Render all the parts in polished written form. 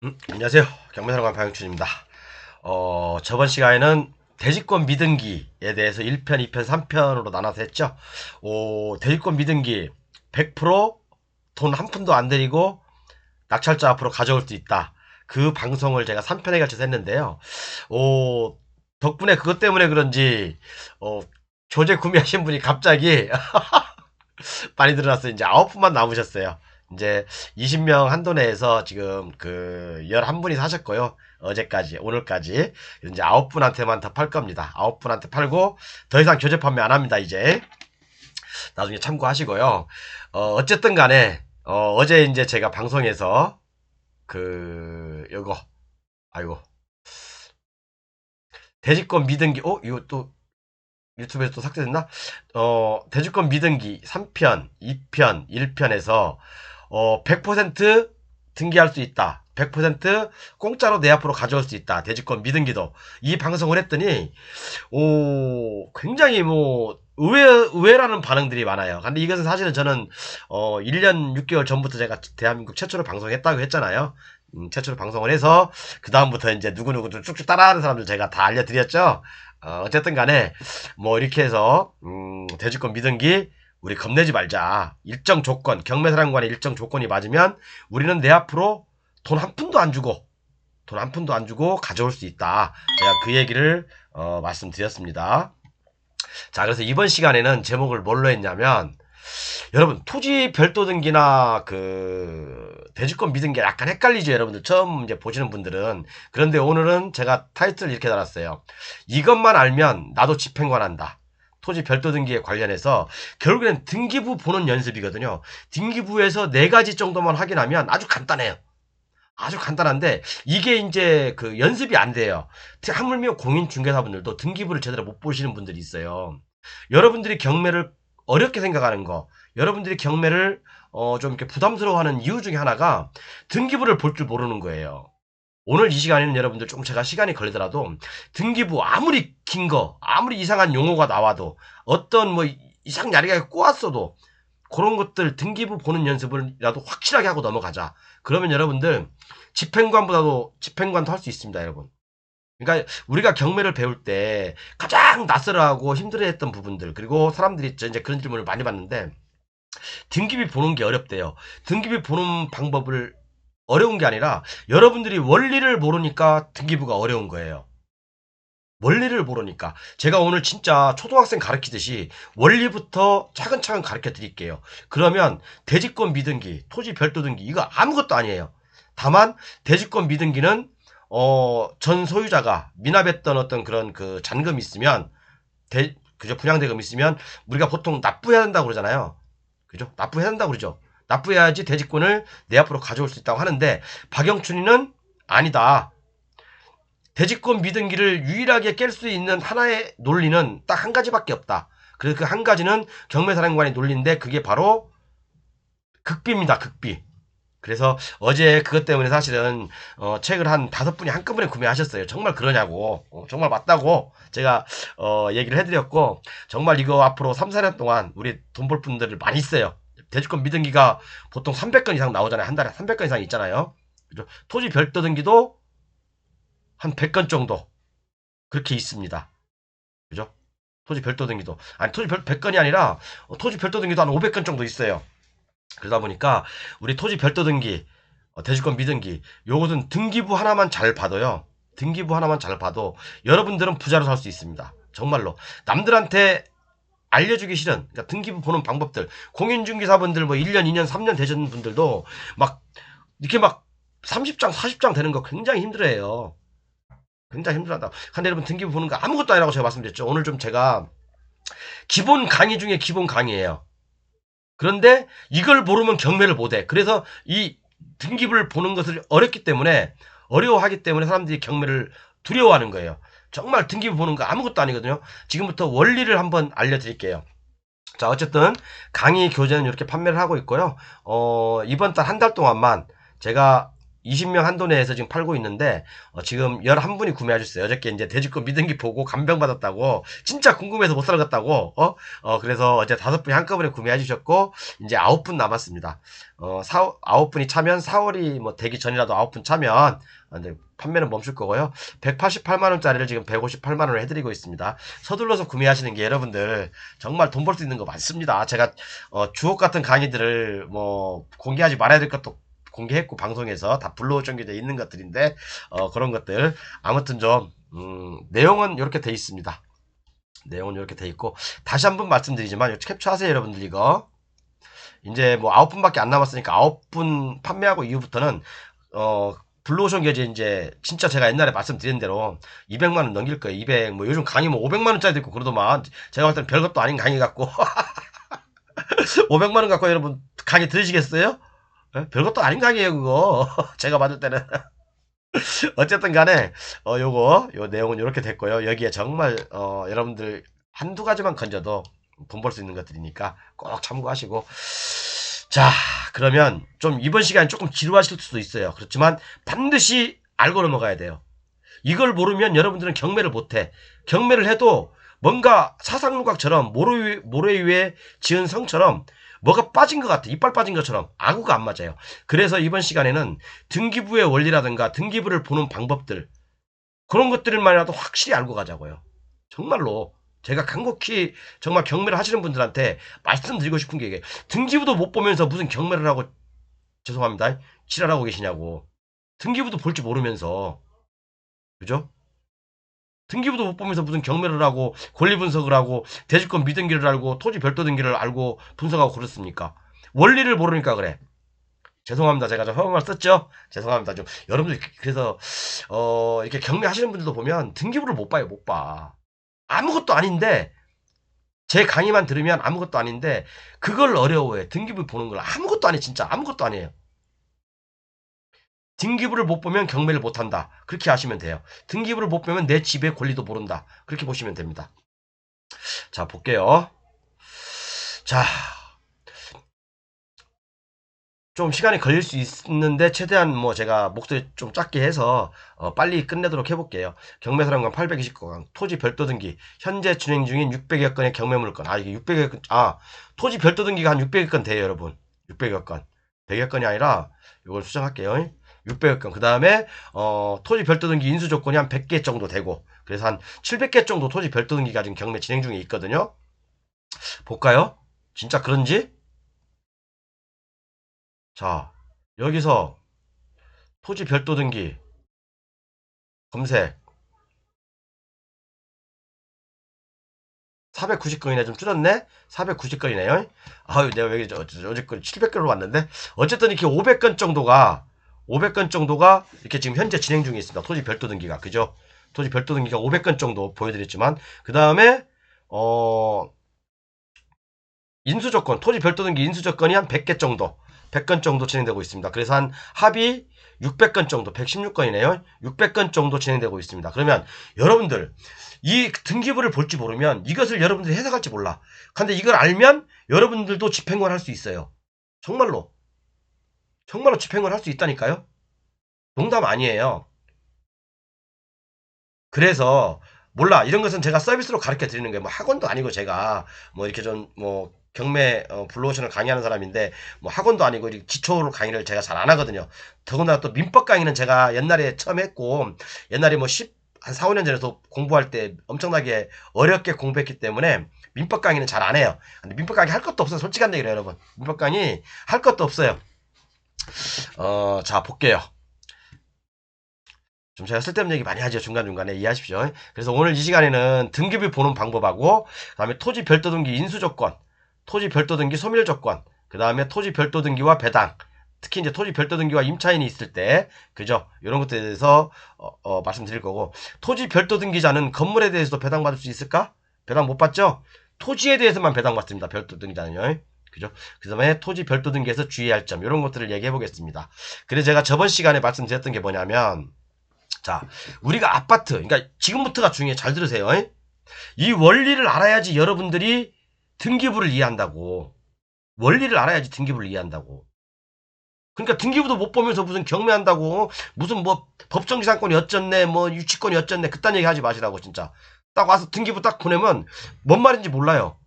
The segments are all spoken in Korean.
안녕하세요. 경매사령관 박영춘입니다. 저번 시간에는 대지권 미등기에 대해서 1편, 2편, 3편으로 나눠서 했죠. 대지권 미등기 100%돈 한 푼도 안 들이고 낙찰자 앞으로 가져올 수 있다. 그 방송을 제가 3편에 걸쳐서 했는데요. 오, 덕분에 그것 때문에 그런지, 어, 교재 구매하신 분이 갑자기 많이 늘어났어요. 이제 9분만 남으셨어요. 이제 20명 한도 내에서 지금 그 11분이 사셨고요. 어제까지, 오늘까지. 이제 9분한테만 더 팔 겁니다. 9분한테 팔고 더 이상 교재 판매 안 합니다, 이제. 나중에 참고하시고요. 어쨌든 간에, 어제 이제 제가 방송에서 요거, 아이고, 대지권 미등기, 이거 또 유튜브에서 또 삭제됐나? 대주권 미등기 3편, 2편, 1편에서 100% 등기할 수 있다. 100% 공짜로 내 앞으로 가져올 수 있다. 대주권 미등기도. 이 방송을 했더니 굉장히 뭐 의외라는 반응들이 많아요. 근데 이것은 사실은 저는 1년 6개월 전부터 제가 대한민국 최초로 방송했다고 했잖아요. 최초로 방송을 해서 그 다음부터 이제 누구누구들 쭉쭉 따라하는 사람들 제가 다 알려드렸죠. 어쨌든 간에 뭐 이렇게 해서 대주권 미등기 우리 겁내지 말자. 일정 조건, 경매사령관의 일정 조건이 맞으면 우리는 내 앞으로 돈 한 푼도 안 주고 가져올 수 있다. 제가 그 얘기를 말씀드렸습니다. 자, 그래서 이번 시간에는 제목을 뭘로 했냐면, 여러분 토지 별도 등기나 그 대주권 미등기 약간 헷갈리죠, 여러분들 처음 이제 보시는 분들은. 그런데 오늘은 제가 타이틀을 이렇게 달았어요. 이것만 알면 나도 집행관한다. 토지 별도 등기에 관련해서 결국엔 등기부 보는 연습이거든요. 등기부에서 4가지 정도만 확인하면 아주 간단해요. 아주 간단한데 이게 이제 그 연습이 안 돼요. 하물며 공인중개사분들도 등기부를 제대로 못 보시는 분들이 있어요. 여러분들이 경매를 어렵게 생각하는 거, 여러분들이 경매를 좀 이렇게 부담스러워하는 이유 중에 하나가 등기부를 볼 줄 모르는 거예요. 오늘 이 시간에는 여러분들 조금 제가 시간이 걸리더라도 등기부 아무리 긴 거, 아무리 이상한 용어가 나와도 어떤 뭐 이상 야리가 꼬았어도 그런 것들 등기부 보는 연습을라도 확실하게 하고 넘어가자. 그러면 여러분들 집행관도 할 수 있습니다, 여러분. 그러니까 우리가 경매를 배울 때 가장 낯설어하고 힘들어했던 부분들, 그리고 사람들이 이제 그런 질문을 많이 받는데 등기비 보는 게 어렵대요. 등기비 보는 방법을 어려운 게 아니라 여러분들이 원리를 모르니까 등기부가 어려운 거예요. 원리를 모르니까. 제가 오늘 진짜 초등학생 가르치듯이 원리부터 차근차근 가르쳐 드릴게요. 그러면 대지권 미등기, 토지 별도 등기 이거 아무것도 아니에요. 다만 대지권 미등기는 전 소유자가 미납했던 어떤 그런 그 잔금이 있으면 그죠? 분양대금 있으면 우리가 보통 납부해야 된다고 그러잖아요. 그죠? 납부해야 된다고 그러죠. 납부해야지 대지권을 내 앞으로 가져올 수 있다고 하는데 박영춘이는 아니다. 대지권 미등기를 유일하게 깰 수 있는 하나의 논리는 딱 한 가지밖에 없다. 그래서 그 한 가지는 경매사령관의 논리인데 그게 바로 극비입니다. 극비. 그래서 어제 그것 때문에 사실은 책을 한 5분이 한꺼번에 구매하셨어요. 정말 그러냐고, 정말 맞다고 제가 얘기를 해드렸고, 정말 이거 앞으로 3, 4년 동안 우리 돈 벌 분들을 많이 있어요. 대주권 미등기가 보통 300건 이상 나오잖아요. 한 달에 300건 이상 있잖아요. 그죠? 토지 별도 등기도 한 100건 정도 그렇게 있습니다. 그죠? 토지 별도 등기도 아니 토지 100건이 아니라 토지 별도 등기도 한 500건 정도 있어요. 그러다 보니까 우리 토지 별도 등기, 대주권 미등기 요것은 등기부 하나만 잘 봐도요. 등기부 하나만 잘 봐도 여러분들은 부자로 살 수 있습니다. 정말로 남들한테 알려주기 싫은 그러니까 등기부 보는 방법들 공인중개사분들 뭐 1년 2년 3년 되신 분들도 막 이렇게 막 30장 40장 되는 거 굉장히 힘들어해요. 굉장히 힘들하다. 근데 여러분 등기부 보는 거 아무것도 아니라고 제가 말씀드렸죠. 오늘 좀 제가 기본 강의 중에 기본 강의예요. 그런데 이걸 모르면 경매를 못해. 그래서 이 등기부를 보는 것을 어려워하기 때문에 사람들이 경매를 두려워하는 거예요. 정말 등기부 보는 거 아무것도 아니거든요. 지금부터 원리를 한번 알려드릴게요. 자, 어쨌든 강의 교재는 이렇게 판매를 하고 있고요. 이번 달 한 달 동안만 제가 20명 한도 내에서 지금 팔고 있는데 지금 11분이 구매하셨어요. 어저께 이제 돼지권 미등기 보고 간병 받았다고 진짜 궁금해서 못 살겠다고 그래서 어제 5분이 한꺼번에 구매해 주셨고 이제 9분 남았습니다. 9분이 차면 4월이 뭐 되기 전이라도 9분 차면 이제 판매는 멈출 거고요. 188만원짜리를 지금 158만원을 해드리고 있습니다. 서둘러서 구매하시는 게 여러분들 정말 돈 벌 수 있는 거 많습니다. 제가 주옥 같은 강의들을 뭐 공개하지 말아야 될 것도 공개했고 방송에서 다 블로그 정규되어 있는 것들인데 그런 것들 아무튼 좀 내용은 이렇게 돼 있습니다. 내용은 이렇게 돼 있고 다시 한번 말씀드리지만 캡처하세요 여러분들. 이거 이제 뭐 9분밖에 안 남았으니까 9분 판매하고 이후부터는 블루오션 계좌 이제 진짜 제가 옛날에 말씀드린 대로 200만원 넘길 거예요. 200 뭐 요즘 강의 뭐 500만원짜리도 있고 그러더만 제가 볼 때는 별것도 아닌 강의 같고 500만원 갖고 여러분 강의 들으시겠어요? 별것도 아닌 강의에요 그거. 제가 받을 때는 어쨌든 간에 요 내용은 이렇게 됐고요. 여기에 정말 여러분들 한두 가지만 건져도 돈 벌 수 있는 것들이니까 꼭 참고하시고. 자, 그러면 좀 이번 시간이 조금 지루하실 수도 있어요. 그렇지만 반드시 알고 넘어가야 돼요. 이걸 모르면 여러분들은 경매를 못해. 경매를 해도 뭔가 사상누각처럼 모래 위에 지은 성처럼 뭐가 빠진 것 같아. 이빨 빠진 것처럼 아구가 안 맞아요. 그래서 이번 시간에는 등기부의 원리라든가 등기부를 보는 방법들, 그런 것들만이라도 확실히 알고 가자고요. 정말로 제가 간곡히 정말 경매를 하시는 분들한테 말씀드리고 싶은 게 이게 등기부도 못 보면서 무슨 경매를 하고 죄송합니다 지랄하고 계시냐고. 등기부도 볼 줄 모르면서 그죠? 등기부도 못 보면서 무슨 경매를 하고 권리 분석을 하고 대지권 미등기를 알고 토지 별도 등기를 알고 분석하고 그렇습니까? 원리를 모르니까 그래. 죄송합니다. 제가 좀 험한 말 썼죠? 죄송합니다. 좀 여러분들 그래서 이렇게 경매하시는 분들도 보면 등기부를 못 봐요. 못 봐. 아무것도 아닌데 제 강의만 들으면 아무것도 아닌데 그걸 어려워해. 등기부 보는 걸 아무것도 아니에요. 진짜 아무것도 아니에요. 등기부를 못 보면 경매를 못한다. 그렇게 하시면 돼요. 등기부를 못 보면 내 집의 권리도 모른다. 그렇게 보시면 됩니다. 자, 볼게요. 자, 좀 시간이 걸릴 수 있는데 최대한 뭐 제가 목소리 좀 작게 해서 빨리 끝내도록 해볼게요. 경매사람관 820건, 토지 별도 등기, 현재 진행 중인 600여 건의 경매 물건. 이게 600여 건, 토지 별도 등기가 한 600여 건 돼요, 여러분. 600여 건. 100여 건이 아니라 이걸 수정할게요. 600여 건. 그 다음에 토지 별도 등기 인수 조건이 한 100개 정도 되고, 그래서 한 700개 정도 토지 별도 등기가 지금 경매 진행 중에 있거든요. 볼까요? 진짜 그런지? 자, 여기서 토지 별도 등기 검색 490건이네. 좀 줄었네. 490건이네요. 아유, 내가 왜 어제 건 700건으로 왔는데 어쨌든 이렇게 500건 정도가 이렇게 지금 현재 진행 중에 있습니다. 토지 별도 등기가. 그죠? 토지 별도 등기가 500건 정도 보여드렸지만 그 다음에 인수조건, 토지 별도 등기 인수조건이 한 100개 정도, 100건 정도 진행되고 있습니다. 그래서 한 합이 600건 정도, 116건이네요. 600건 정도 진행되고 있습니다. 그러면 여러분들 이 등기부를 볼지 모르면 이것을 여러분들이 해석할지 몰라. 근데 이걸 알면 여러분들도 집행을 할 수 있어요. 정말로 집행을 할 수 있다니까요. 농담 아니에요. 그래서 몰라, 이런 것은 제가 서비스로 가르쳐 드리는 거예요. 뭐 학원도 아니고 제가 뭐 이렇게 좀 뭐 경매 블루오션을 강의하는 사람인데 뭐 학원도 아니고 이렇게 기초로 강의를 제가 잘 안 하거든요. 더군다나 또 민법 강의는 제가 옛날에 처음 했고 옛날에 뭐 한 4, 5년 전에도 공부할 때 엄청나게 어렵게 공부했기 때문에 민법 강의는 잘 안 해요. 근데 민법 강의 할 것도 없어요. 솔직한 얘기를 해요, 여러분. 민법 강의 할 것도 없어요. 자, 볼게요. 좀 제가 쓸데없는 얘기 많이 하죠. 중간중간에 이해하십시오. 그래서 오늘 이 시간에는 등기부 보는 방법하고 그 다음에 토지 별도 등기 인수조건, 토지 별도 등기 소멸조건, 그 다음에 토지 별도 등기와 배당, 특히 이제 토지 별도 등기와 임차인이 있을 때 그죠? 이런 것들에 대해서 말씀드릴 거고, 토지 별도 등기자는 건물에 대해서도 배당받을 수 있을까? 배당 못 받죠? 토지에 대해서만 배당받습니다. 별도 등기자는요. 그죠? 그 다음에 토지 별도 등기에서 주의할 점, 이런 것들을 얘기해 보겠습니다. 그래서 제가 저번 시간에 말씀드렸던 게 뭐냐면, 자, 우리가 아파트, 그러니까 지금부터가 중요해. 잘 들으세요. 이 원리를 알아야지 여러분들이 등기부를 이해한다고. 원리를 알아야지 등기부를 이해한다고. 그러니까 등기부도 못 보면서 무슨 경매한다고 무슨 뭐 법정지상권이 어쩌네 뭐 유치권이 어쩌네 그딴 얘기 하지 마시라고 진짜. 딱 와서 등기부 딱 보내면 뭔 말인지 몰라요.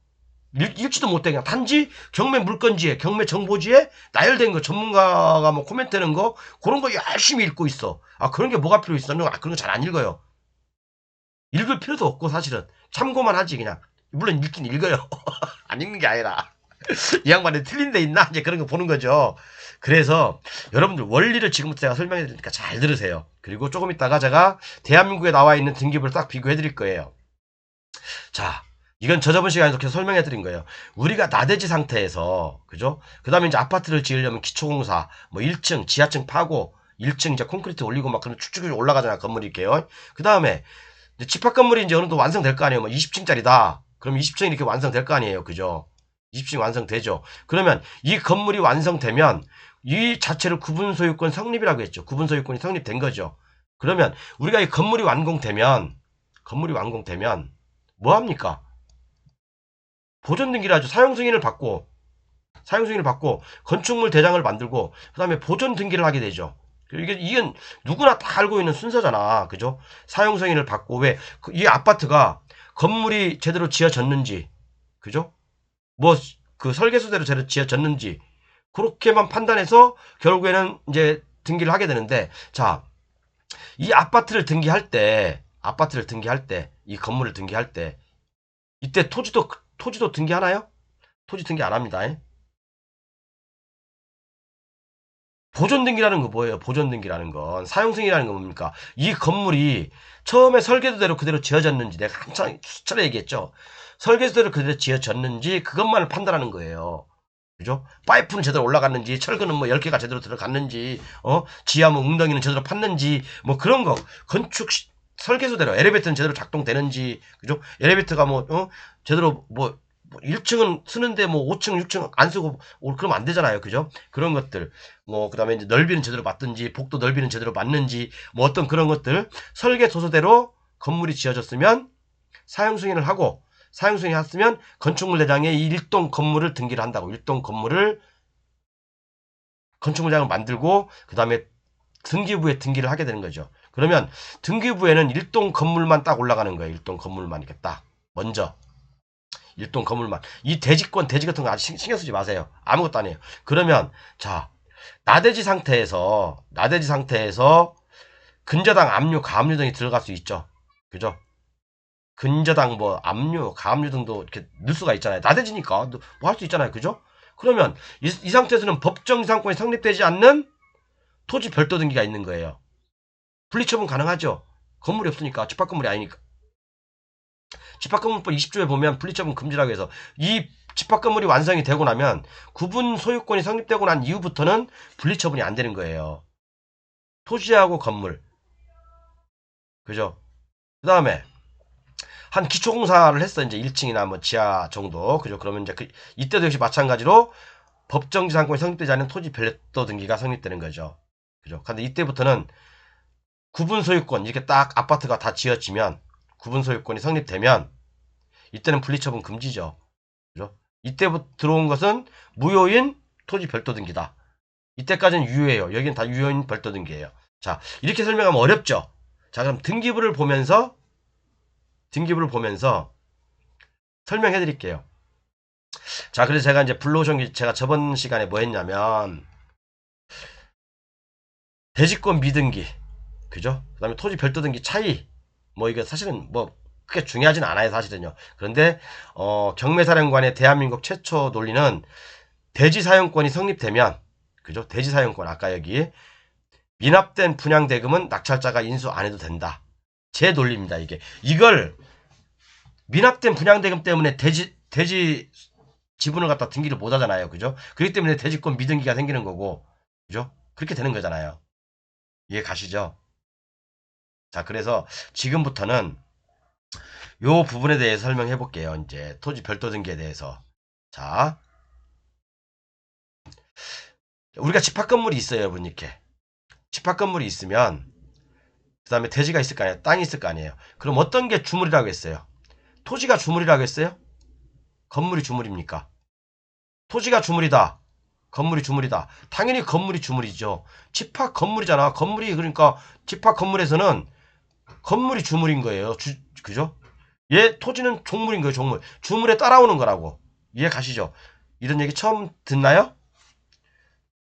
읽지도 못해. 그냥 단지 경매 물건지에 경매 정보지에 나열된 거 전문가가 뭐 코멘트하는 거 그런 거 열심히 읽고 있어. 아 그런 게 뭐가 필요 있어? 그런 거 잘 안 읽어요. 읽을 필요도 없고 사실은 참고만 하지 그냥. 물론 읽긴 읽어요. 안 읽는 게 아니라 이 양반이 틀린 데 있나 이제 그런 거 보는 거죠. 그래서 여러분들 원리를 지금부터 제가 설명해 드리니까 잘 들으세요. 그리고 조금 있다가 제가 대한민국에 나와 있는 등기부를 딱 비교해 드릴 거예요. 자, 이건 저번 시간에도 계속 설명해 드린 거예요. 우리가 나대지 상태에서, 그죠? 그 다음에 이제 아파트를 지으려면 기초공사, 뭐 1층, 지하층 파고, 1층 이제 콘크리트 올리고 막 그런 쭉쭉 올라가잖아, 건물이 이렇게요. 그 다음에, 집합 건물이 이제 어느 정도 완성될 거 아니에요. 뭐 20층짜리다. 그럼 20층이 이렇게 완성될 거 아니에요. 그죠? 20층이 완성되죠. 그러면 이 건물이 완성되면 이 자체를 구분소유권 성립이라고 했죠. 구분소유권이 성립된 거죠. 그러면 우리가 이 건물이 완공되면 뭐 합니까? 보존 등기를 하죠. 사용 승인을 받고 건축물 대장을 만들고 그다음에 보존 등기를 하게 되죠. 이건 누구나 다 알고 있는 순서잖아. 그죠? 사용 승인을 받고 왜 이 아파트가 건물이 제대로 지어졌는지 그죠? 뭐 그 설계수대로 제대로 지어졌는지 그렇게만 판단해서 결국에는 이제 등기를 하게 되는데 자, 이 아파트를 등기할 때 이 건물을 등기할 때 이때 토지도 등기하나요? 토지 등기 안 합니다. 보존 등기라는 거 뭐예요? 보존 등기라는 건 사용 승인이라는 건 뭡니까? 이 건물이 처음에 설계도대로 그대로 지어졌는지 내가 한참 수차례 얘기했죠. 설계도대로 그대로 지어졌는지 그것만을 판단하는 거예요. 그죠? 파이프는 제대로 올라갔는지 철근은 뭐 10개가 제대로 들어갔는지 지하 뭐 웅덩이는 제대로 팠는지 뭐 그런 거 설계도대로 엘리베이터는 제대로 작동되는지 그죠? 엘리베이터가 뭐 제대로 뭐 1층은 쓰는데 뭐 5층, 6층 안 쓰고 그러면 안 되잖아요. 그죠? 그런 것들. 뭐 그다음에 이제 넓이는 제대로 맞든지 복도 넓이는 제대로 맞는지 뭐 어떤 그런 것들 설계 도서대로 건물이 지어졌으면 사용 승인을 하고 사용 승인이 했으면 건축물 대장에 이 일동 건물을 등기를 한다고. 일동 건물을 건축물 대장을 만들고 그다음에 등기부에 등기를 하게 되는 거죠. 그러면 등기부에는 일동 건물만 딱 올라가는 거예요. 일동 건물만 이렇게 딱 먼저 일동 건물만. 이 대지 같은 거 아직 신경 쓰지 마세요. 아무것도 아니에요. 그러면 자 나대지 상태에서 근저당, 압류, 가압류 등이 들어갈 수 있죠. 그죠? 근저당 뭐 압류, 가압류 등도 이렇게 넣을 수가 있잖아요. 나대지니까 뭐 할 수 있잖아요. 그죠? 그러면 이 상태에서는 법정 이상권이 성립되지 않는 토지 별도 등기가 있는 거예요. 분리처분 가능하죠. 건물이 없으니까 집합 건물이 아니니까. 집합건물법 20조에 보면 분리처분 금지라고 해서 이 집합건물이 완성이 되고 나면 구분 소유권이 성립되고 난 이후부터는 분리처분이 안 되는 거예요. 토지하고 건물. 그죠? 그 다음에 한 기초공사를 했어. 이제 1층이나 뭐 지하 정도. 그죠? 그러면 이제 이때도 역시 마찬가지로 법정지상권이 성립되지 않은 토지 별도 등기가 성립되는 거죠. 그죠? 근데 이때부터는 구분 소유권 이렇게 딱 아파트가 다 지어지면 구분 소유권이 성립되면 이때는 분리처분 금지죠. 그죠? 이때부터 들어온 것은 무효인 토지 별도 등기다. 이때까지는 유효예요. 여기는 다 유효인 별도 등기예요. 자, 이렇게 설명하면 어렵죠. 자, 그럼 등기부를 보면서 설명해 드릴게요. 자, 그래서 제가 이제 불로오션 제가 저번 시간에 뭐 했냐면 대지권 미등기 그죠? 그 다음에 토지 별도 등기 차이 뭐 이거 사실은 뭐 크게 중요하진 않아요 사실은요. 그런데 경매사령관의 대한민국 최초 논리는 대지사용권이 성립되면 그죠? 대지사용권 아까 여기 미납된 분양대금은 낙찰자가 인수 안 해도 된다. 제 논리입니다 이게. 이걸 미납된 분양대금 때문에 대지 지분을 갖다 등기를 못 하잖아요. 그죠? 그렇기 때문에 대지권 미등기가 생기는 거고 그죠? 그렇게 되는 거잖아요. 이해 가시죠? 자, 그래서 지금부터는 요 부분에 대해서 설명해 볼게요. 이제 토지 별도 등기에 대해서. 자, 우리가 집합 건물이 있어요, 여러분 이렇게. 집합 건물이 있으면 그 다음에 대지가 있을 거 아니에요. 땅이 있을 거 아니에요. 그럼 어떤 게 주물이라고 했어요? 토지가 주물이라고 했어요? 건물이 주물입니까? 토지가 주물이다. 건물이 주물이다. 당연히 건물이 주물이죠. 집합 건물이잖아. 건물이 그러니까 집합 건물에서는 건물이 주물인 거예요. 그죠? 얘 토지는 종물인 거예요. 종물. 주물에 따라오는 거라고. 이해 가시죠? 이런 얘기 처음 듣나요?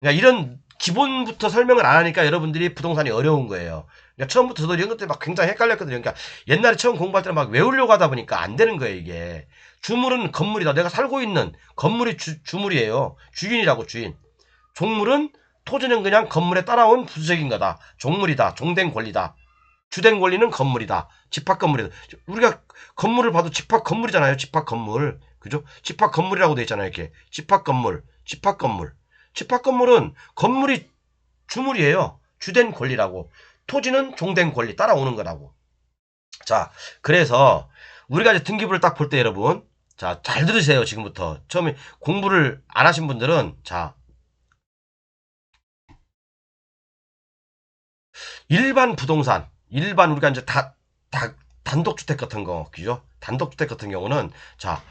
그러니까 이런 기본부터 설명을 안 하니까 여러분들이 부동산이 어려운 거예요. 그러니까 처음부터 저도 이런 것들 막 굉장히 헷갈렸거든요. 그러니까 옛날에 처음 공부할 때는 막 외우려고 하다 보니까 안 되는 거예요, 이게. 주물은 건물이다. 내가 살고 있는 건물이 주물이에요. 주인이라고, 주인. 종물은 토지는 그냥 건물에 따라온 부수적인 거다. 종물이다. 종된 권리다. 주된 권리는 건물이다. 집합 건물이다. 우리가 건물을 봐도 집합 건물이잖아요. 집합 건물. 그죠? 집합 건물이라고 돼 있잖아요. 이렇게. 집합 건물. 집합 건물. 집합 건물은 건물이 주물이에요. 주된 권리라고. 토지는 종된 권리 따라오는 거라고. 자, 그래서 우리가 이제 등기부를 딱 볼 때 여러분, 자, 잘 들으세요. 지금부터. 처음에 공부를 안 하신 분들은, 자, 일반 부동산, 일반 우리가 이제 단독주택 같은 거, 그죠? 단독주택 같은 경우는, 자,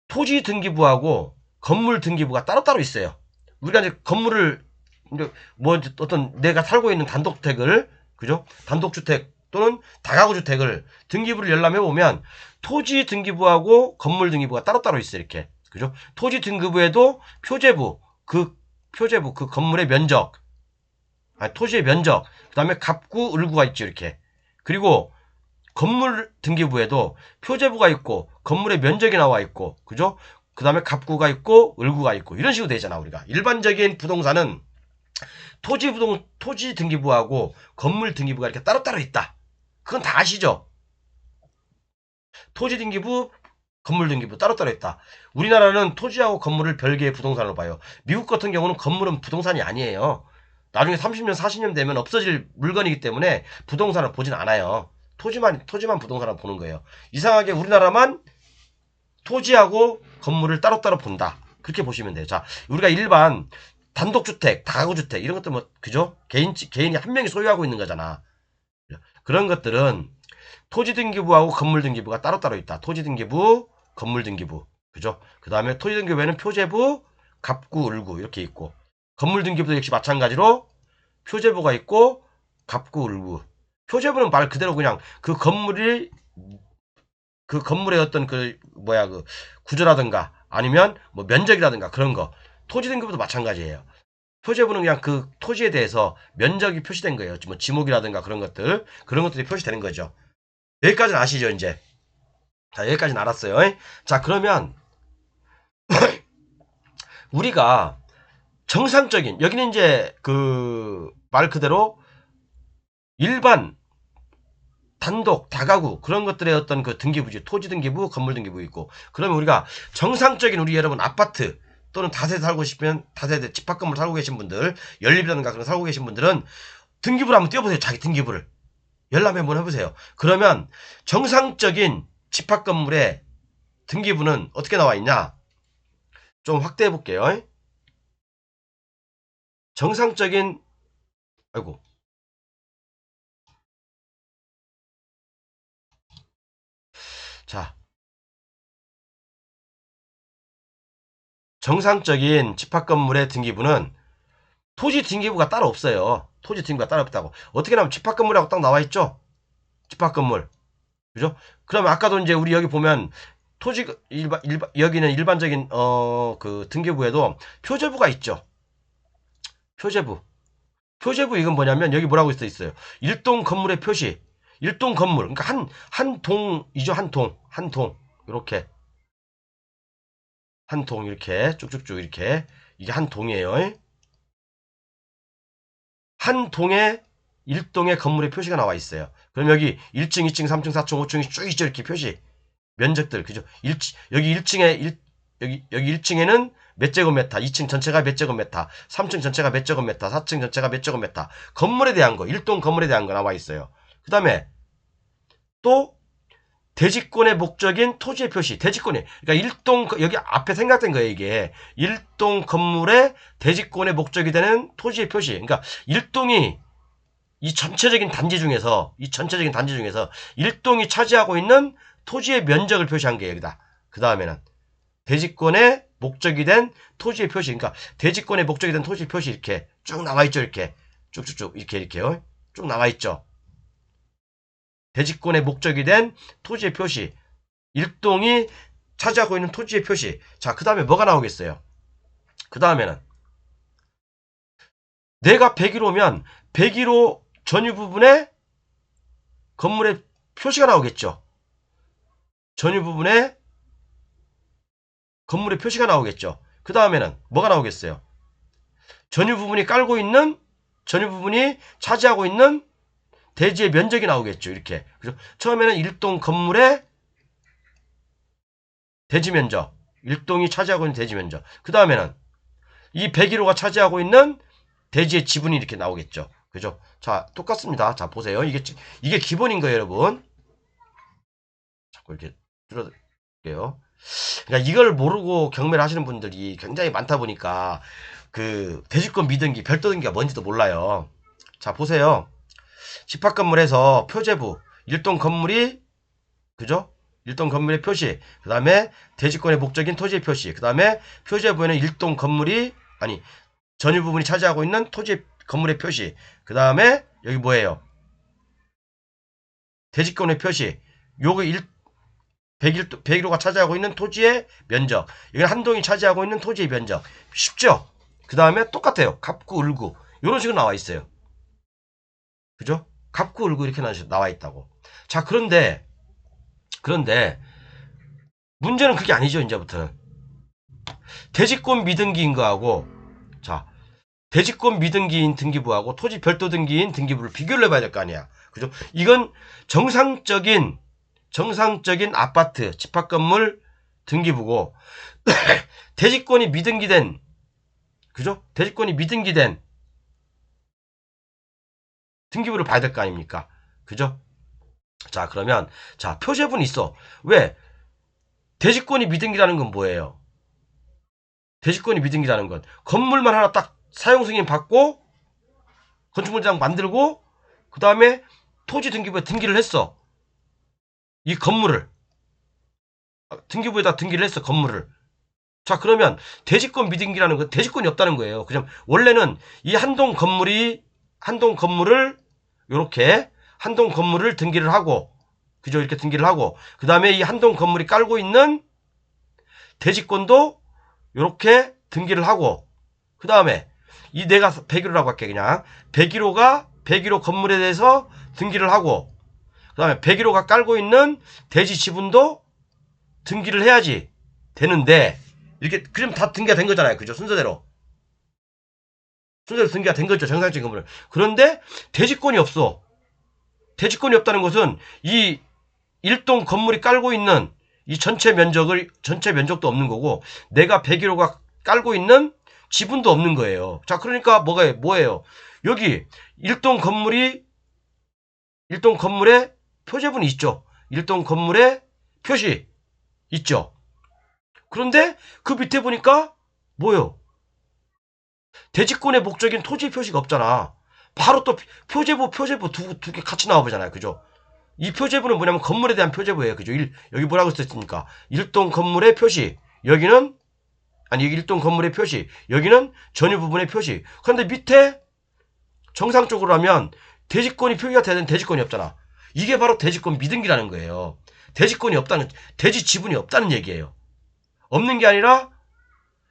토지 등기부하고 건물 등기부가 따로따로 있어요. 우리가 이제 건물을, 이제 뭐 어떤 내가 살고 있는 단독주택을, 그죠? 단독주택 또는 다가구주택을 등기부를 열람해 보면 토지 등기부하고 건물 등기부가 따로따로 있어요. 이렇게. 그죠? 토지 등기부에도 표제부, 그 건물의 면적, 토지의 면적, 그 다음에 갑구, 을구가 있죠. 이렇게. 그리고 건물 등기부에도 표제부가 있고 건물의 면적이 나와 있고, 그죠? 그 다음에 갑구가 있고 을구가 있고 이런 식으로 되잖아. 우리가 일반적인 부동산은 토지 등기부하고 건물 등기부가 이렇게 따로따로 있다. 그건 다 아시죠? 토지 등기부, 건물 등기부 따로따로 있다. 우리나라는 토지하고 건물을 별개의 부동산으로 봐요. 미국 같은 경우는 건물은 부동산이 아니에요. 나중에 30년, 40년 되면 없어질 물건이기 때문에 부동산을 보진 않아요. 토지만 부동산을 보는 거예요. 이상하게 우리나라만 토지하고 건물을 따로따로 본다. 그렇게 보시면 돼요. 자, 우리가 일반 단독주택, 다가구주택 이런 것들 뭐 그죠? 개인이 한 명이 소유하고 있는 거잖아. 그런 것들은 토지 등기부하고 건물 등기부가 따로따로 있다. 토지 등기부, 건물 등기부. 그죠? 그 다음에 토지 등기부에는 표제부, 갑구, 을구 이렇게 있고 건물 등기부도 역시 마찬가지로 표제부가 있고 갑구, 을구. 표제부는 말 그대로 그냥 그 건물의 어떤 그 구조라든가 아니면 뭐 면적이라든가 그런 거. 토지 등기부도 마찬가지예요. 표제부는 그냥 그 토지에 대해서 면적이 표시된 거예요. 뭐 지목이라든가 그런 것들이 표시되는 거죠. 여기까지는 아시죠, 이제? 자, 여기까지는 알았어요. 자, 그러면 우리가 정상적인 여기는 이제 그 말 그대로 일반 단독, 다가구 그런 것들의 어떤 그 등기부지. 토지 등기부, 건물 등기부 있고. 그러면 우리가 정상적인 우리 여러분 아파트 또는 다세대 살고 싶으면 다세대 집합 건물 살고 계신 분들, 연립이라든가 그런 살고 계신 분들은 등기부를 한번 띄워보세요. 자기 등기부를. 열람 한번 해보세요. 그러면 정상적인 집합 건물의 등기부는 어떻게 나와 있냐? 좀 확대해 볼게요. 정상적인 아이고 자 정상적인 집합 건물의 등기부는 토지 등기부가 따로 없어요. 토지 등기부가 따로 없다고. 어떻게 나면 집합 건물이라고 딱 나와 있죠? 집합 건물. 그죠? 그럼 아까도 이제 우리 여기 보면 토지 여기는 일반적인 그 등기부에도 표제부가 있죠. 표제부 이건 뭐냐면 여기 뭐라고 써 있어요. 일동 건물의 표시. 일동 건물. 그러니까 한 동이죠. 한 동. 이렇게 한 동 이렇게 쭉쭉쭉 이렇게 이게 한 동이에요. 한 동에 일동의 건물의 표시가 나와 있어요. 그럼 여기 1층, 2층, 3층, 4층, 5층이 쭉 있죠. 이렇게 표시. 면적들. 그죠? 여기 1층에 여기 1층에는 몇 제곱미터, 2층 전체가 몇 제곱미터, 3층 전체가 몇 제곱미터, 4층 전체가 몇 제곱미터. 건물에 대한 거, 일동 건물에 대한 거 나와 있어요. 그 다음에 또 대지권의 목적인 토지의 표시, 대지권이 그러니까 일동 여기 앞에 생각된 거예요. 이게 일동 건물의 대지권의 목적이 되는 토지의 표시. 그러니까 일동이 이 전체적인 단지 중에서 일동이 차지하고 있는 토지의 면적을 표시한 게 여기다. 그 다음에는 대지권의 목적이 된 토지의 표시. 그러니까 대지권의 목적이 된 토지의 표시 이렇게 쭉 나와 있죠. 이렇게 쭉쭉쭉 이렇게요. 쭉 나와 있죠. 대지권의 목적이 된 토지의 표시. 일동이 차지하고 있는 토지의 표시. 자, 그 다음에 뭐가 나오겠어요? 그 다음에는 내가 101호면 101호 전유 부분에 건물의 표시가 나오겠죠. 전유 부분에 건물의 표시가 나오겠죠. 그 다음에는 뭐가 나오겠어요? 전유 부분이 깔고 있는, 전유 부분이 차지하고 있는 대지의 면적이 나오겠죠. 이렇게. 그죠? 처음에는 일동 건물의 대지 면적, 일동이 차지하고 있는 대지 면적. 그 다음에는 이 101호가 차지하고 있는 대지의 지분이 이렇게 나오겠죠. 그죠? 자, 똑같습니다. 자, 보세요. 이게 기본인 거예요, 여러분. 자꾸 이렇게 줄여드릴게요. 그러니까 이걸 모르고 경매를 하시는 분들이 굉장히 많다 보니까 그 대지권 미등기, 별도 등기가 뭔지도 몰라요. 자, 보세요. 집합 건물에서 표제부, 일동 건물이 그죠? 일동 건물의 표시, 그 다음에 대지권의 목적인 토지의 표시, 그 다음에 표제부에는 일동 건물이 아니 전유 부분이 차지하고 있는 토지 건물의 표시, 그 다음에 여기 뭐예요? 대지권의 표시. 요거 101호가 차지하고 있는 토지의 면적. 이건 한동이 차지하고 있는 토지의 면적. 쉽죠? 그 다음에 똑같아요. 갑구, 을구. 이런 식으로 나와 있어요. 그죠? 갑구, 을구 이렇게 나와 있다고. 자, 그런데 문제는 그게 아니죠. 이제부터는 대지권 미등기인 거하고, 자, 대지권 미등기인 등기부하고 토지 별도 등기인 등기부를 비교를 해봐야 될 거 아니야. 그죠? 이건 정상적인 아파트 집합건물 등기부고 대지권이 미등기된, 그죠? 대지권이 미등기된 등기부를 봐야 될 거 아닙니까? 그죠? 자, 그러면 자, 표제분이 있어. 왜? 대지권이 미등기라는 건 뭐예요? 대지권이 미등기라는 건 건물만 하나 딱 사용 승인 받고 건축물장 만들고 그 다음에 토지 등기부에 등기를 했어. 이 건물을 등기부에다 등기를 했어. 건물을. 자, 그러면 대지권 미등기라는 건 대지권이 없다는 거예요. 그냥 원래는 이 한동 건물을 요렇게 한동 건물을 등기를 하고, 그죠? 이렇게 등기를 하고, 그 다음에 이 한동 건물이 깔고 있는 대지권도 요렇게 등기를 하고, 그 다음에 이 내가 101호라고 할게. 그냥 101호 건물에 대해서 등기를 하고, 그 다음에 101호가 깔고 있는 대지 지분도 등기를 해야지 되는데, 이렇게 그럼 다 등기가 된 거잖아요. 그죠? 순서대로 등기가 된 거죠. 정상적인 건물은. 그런데 대지권이 없어. 대지권이 없다는 것은 이 일동 건물이 깔고 있는 이 전체 면적도 없는 거고, 내가 101호가 깔고 있는 지분도 없는 거예요. 자, 그러니까 뭐예요? 여기 일동 건물에 표제분이 있죠. 일동 건물에 표시 있죠. 그런데 그 밑에 보니까 뭐예요? 대지권의 목적인 토지 표시가 없잖아. 바로 또 표제부 두 개 같이 나와보잖아요. 그죠? 이 표제부는 뭐냐면 건물에 대한 표제부예요. 그죠? 여기 뭐라고 썼습니까? 일동 건물의 표시. 여기 일동 건물의 표시. 여기는 전유 부분의 표시. 그런데 밑에 정상적으로 하면 대지권이 표기가 되는 대지권이 없잖아. 이게 바로 대지권 미등기라는 거예요. 대지 지분이 없다는 얘기예요. 없는 게 아니라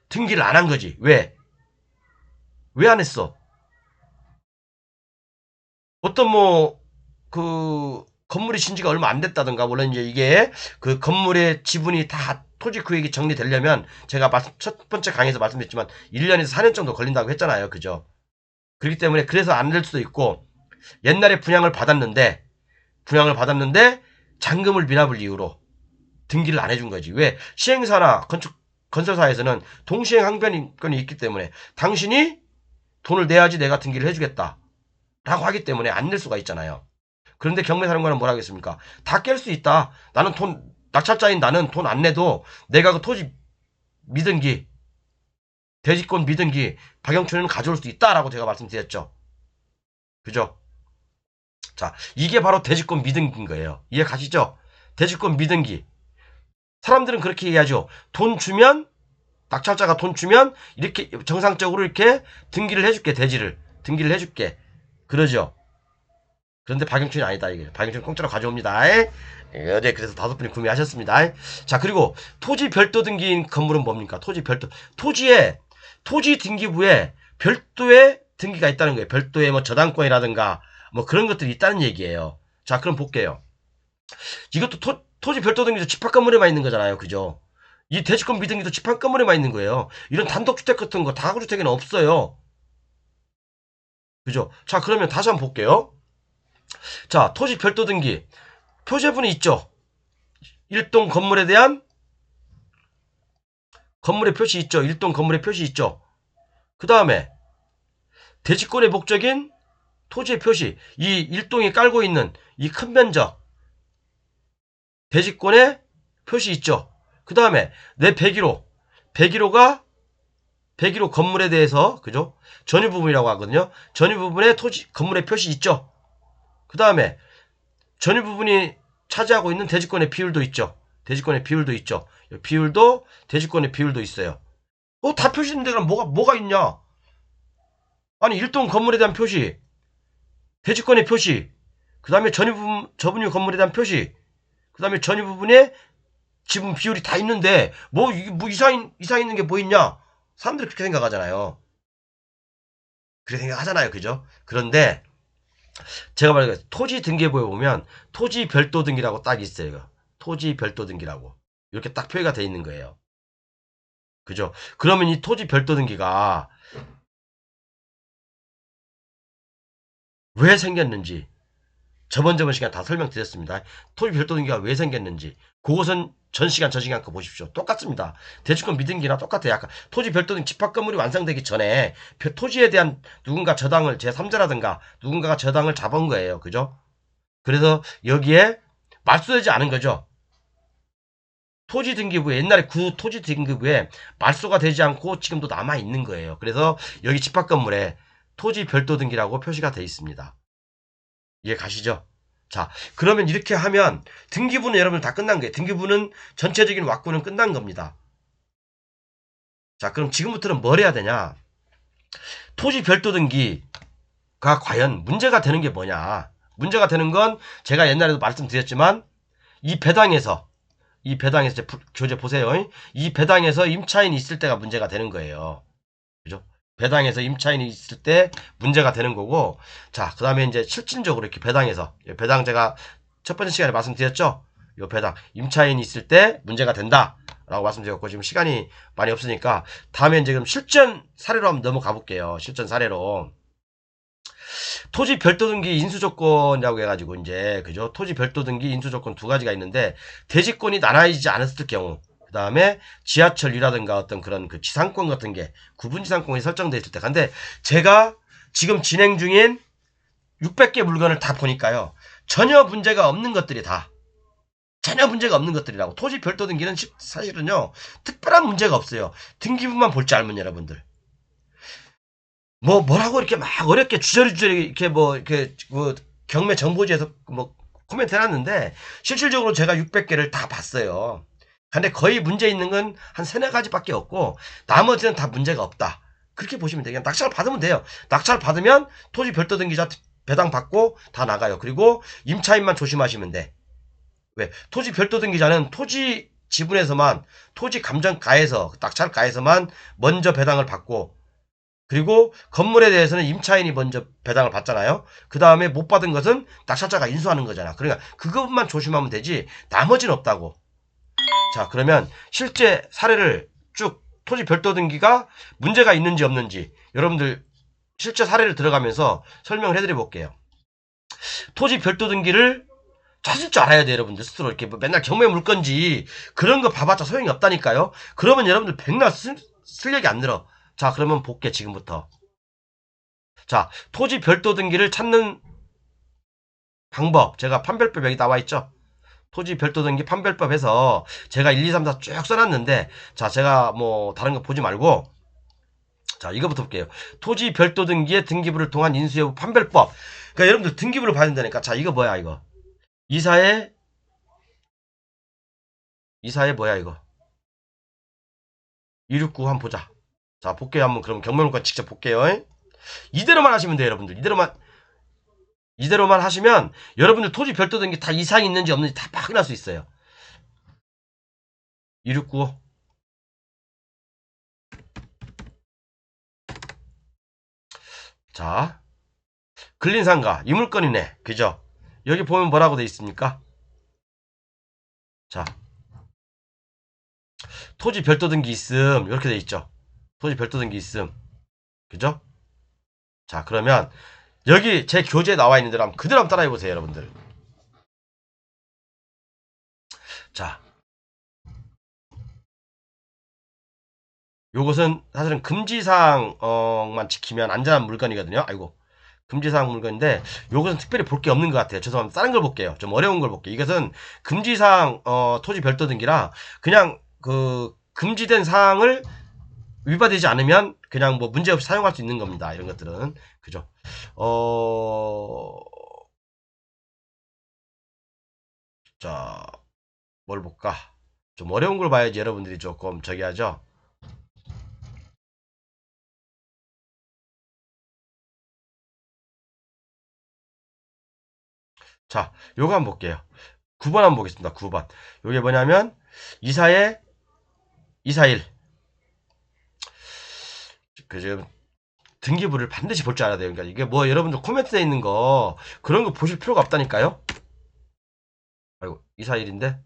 등기를 안 한 거지. 왜 안 했어? 어떤 건물이 신지가 얼마 안 됐다든가, 물론 이제 이게 그 건물의 지분이 다 토지 구역이 정리되려면 제가 첫 번째 강의에서 말씀드렸지만 1년에서 4년 정도 걸린다고 했잖아요. 그죠? 그렇기 때문에 그래서 안 될 수도 있고, 옛날에 분양을 받았는데 잔금을 미납을 이유로 등기를 안 해준 거지. 왜? 시행사나 건설사에서는 동시행 항변권이 있기 때문에 당신이 돈을 내야지 내가 등기를 해주겠다 라고 하기 때문에 안 낼 수가 있잖아요. 그런데 경매사령관은 뭐라 하겠습니까? 다 깰 수 있다. 낙찰자인 나는 돈 안 내도 내가 그 토지 미등기, 대지권 미등기 박영춘에는 가져올 수 있다라고 제가 말씀드렸죠. 그죠? 자, 이게 바로 대지권 미등기인 거예요. 이해 가시죠? 대지권 미등기. 사람들은 그렇게 이해하죠. 돈 주면 낙찰자가 돈 주면 이렇게 정상적으로 이렇게 등기를 해줄게. 대지를 등기를 해줄게. 그러죠. 그런데 박영춘이 아니다. 이게 박영춘 공짜로 가져옵니다. 어제 그래서 5분이 구매하셨습니다. 자, 그리고 토지 별도 등기인 건물은 뭡니까? 토지 별도, 토지 등기부에 별도의 등기가 있다는 거예요. 별도의 뭐 저당권이라든가 뭐 그런 것들이 있다는 얘기예요. 자, 그럼 볼게요. 이것도 토지 별도 등기도 집합 건물에만 있는 거잖아요. 그죠? 이 대지권 미등기도 집합 건물에만 있는 거예요. 이런 단독주택 같은 거 다가구주택에는 없어요. 그죠? 자, 그러면 다시 한번 볼게요. 자, 토지 별도 등기 표제분이 있죠. 일동 건물에 대한 건물의 표시 있죠. 일동 건물의 표시 있죠. 그 다음에 대지권의 목적인 토지의 표시, 이 일동이 깔고 있는 이 큰 면적 대지권의 표시 있죠. 그 다음에 내 101호가 101호 건물에 대해서 그죠? 전유 부분이라고 하거든요. 전유 부분에 토지 건물의 표시 있죠. 그 다음에 전유 부분이 차지하고 있는 대지권의 비율도 있죠. 대지권의 비율도 있죠. 비율도 대지권의 비율도 있어요. 다 표시 있는데 그럼 뭐가 있냐? 아니 일동 건물에 대한 표시, 대지권의 표시, 그 다음에 저분유 건물에 대한 표시, 그 다음에 전유 부분에 지분 비율이 다 있는데 뭐 이상 있는 게 뭐 있냐? 사람들이 그렇게 생각하잖아요. 그렇게 생각하잖아요. 그죠? 그런데 제가 말한 토지 등기부에 보면 토지 별도 등기라고 딱 있어요. 토지 별도 등기라고 이렇게 딱 표기가 돼 있는 거예요. 그죠? 그러면 이 토지 별도 등기가 왜 생겼는지 저번 시간 다 설명드렸습니다. 토지 별도 등기가 왜 생겼는지 그것은 전 시간 저 시간 거 보십시오. 똑같습니다. 대주권 미등기나 똑같아요. 약간 토지 별도 등기 집합 건물이 완성되기 전에 토지에 대한 누군가 저당을 제3자라든가 누군가가 저당을 잡은 거예요. 그죠? 그래서 여기에 말소되지 않은 거죠. 토지 등기부에 옛날에 그 토지 등기부에 말소가 되지 않고 지금도 남아 있는 거예요. 그래서 여기 집합 건물에 토지 별도 등기라고 표시가 되어 있습니다. 이해 가시죠? 자, 그러면 이렇게 하면 등기부는 여러분 다 끝난 거예요. 등기부는 전체적인 왁구는 끝난 겁니다. 자, 그럼 지금부터는 뭘 해야 되냐? 토지 별도 등기가 과연 문제가 되는 게 뭐냐? 문제가 되는 건 제가 옛날에도 말씀드렸지만 이 배당에서 교재 보세요. 이 배당에서 임차인이 있을 때가 문제가 되는 거예요. 그죠? 배당에서 임차인이 있을 때 문제가 되는 거고, 자, 그 다음에 이제 실질적으로 이렇게 배당 제가 첫 번째 시간에 말씀드렸죠? 요 배당, 임차인이 있을 때 문제가 된다. 라고 말씀드렸고, 지금 시간이 많이 없으니까, 다음에 이제 그럼 실전 사례로 한번 넘어가 볼게요. 실전 사례로. 토지 별도 등기 인수 조건이라고 해가지고, 이제, 그죠? 토지 별도 등기 인수 조건 두 가지가 있는데, 대지권이 나눠지지 않았을 경우, 그 다음에 지하철이라든가 어떤 그런 그 지상권 같은 게 구분 지상권이 설정되어 있을 때. 근데 제가 지금 진행 중인 600개 물건을 다 보니까요. 전혀 문제가 없는 것들이라고. 토지 별도 등기는 사실은요. 특별한 문제가 없어요. 등기부만 볼 줄 알면 여러분들. 뭐라고 이렇게 막 어렵게 주저리 이렇게 경매 정보지에서 코멘트 해놨는데 실질적으로 제가 600개를 다 봤어요. 근데 거의 문제 있는 건 한 3-4가지밖에 없고 나머지는 다 문제가 없다. 그렇게 보시면 돼요. 그냥 낙찰 받으면 돼요. 낙찰 받으면 토지 별도 등기자 배당 받고 다 나가요. 그리고 임차인만 조심하시면 돼. 왜? 토지 별도 등기자는 토지 지분에서만 토지 감정가에서 낙찰가에서만 먼저 배당을 받고 그리고 건물에 대해서는 임차인이 먼저 배당을 받잖아요. 그 다음에 못 받은 것은 낙찰자가 인수하는 거잖아. 그러니까 그것만 조심하면 되지 나머지는 없다고. 자, 그러면 실제 사례를 쭉 토지 별도 등기가 문제가 있는지 없는지 여러분들 실제 사례를 들어가면서 설명을 해드려 볼게요. 토지 별도 등기를 찾을 줄 알아야 돼요. 여러분들 스스로 이렇게 맨날 경매 물건지 그런 거 봐봤자 소용이 없다니까요. 그러면 여러분들 백날 실력이 안 늘어. 자, 그러면 볼게 지금부터. 자, 토지 별도 등기를 찾는 방법 제가 판별법 여기 나와 있죠. 토지 별도 등기 판별법 해서 제가 1, 2, 3, 4 쭉 써놨는데 자, 제가 다른 거 보지 말고 자, 이거부터 볼게요. 토지 별도 등기의 등기부를 통한 인수 여부 판별법. 그러니까 여러분들 등기부를 봐야 된다니까. 자, 이거 뭐야 이거. 이사회 뭐야 이거. 269 한번 보자. 자, 볼게요. 한번 그럼 경매물건 직접 볼게요. 이대로만 하시면 돼요, 여러분들. 이대로만 하시면 여러분들 토지 별도 등기 다 이상이 있는지 없는지 다 확인할 수 있어요. 2695. 자, 근린상가 이 물건이네. 그죠? 여기 보면 뭐라고 돼 있습니까? 자, 토지 별도 등기 있음. 이렇게 돼 있죠. 토지 별도 등기 있음. 그죠? 자, 그러면 여기 제 교재에 나와 있는 대로 한번 그대로 한번 따라해 보세요, 여러분들. 자, 요것은 사실은 금지사항만 지키면 안전한 물건이거든요. 아이고, 금지사항 물건인데 요것은 특별히 볼 게 없는 것 같아요. 죄송합니다. 다른 걸 볼게요. 좀 어려운 걸 볼게요. 이것은 금지사항 토지 별도 등기라 그냥 그 금지된 사항을 위반되지 않으면 그냥 뭐 문제없이 사용할 수 있는 겁니다. 이런 것들은 그죠? 자, 뭘 볼까? 좀 어려운 걸 봐야지 여러분들이 조금 저기 하죠. 자, 요거 한번 볼게요. 9번 한번 보겠습니다. 9번. 요게 뭐냐면 이사의 241. 그 지금 등기부를 반드시 볼 줄 알아야 돼요. 그러니까 이게 뭐 여러분들 코멘트에 있는 거 그런 거 보실 필요가 없다니까요. 아이고, 241인데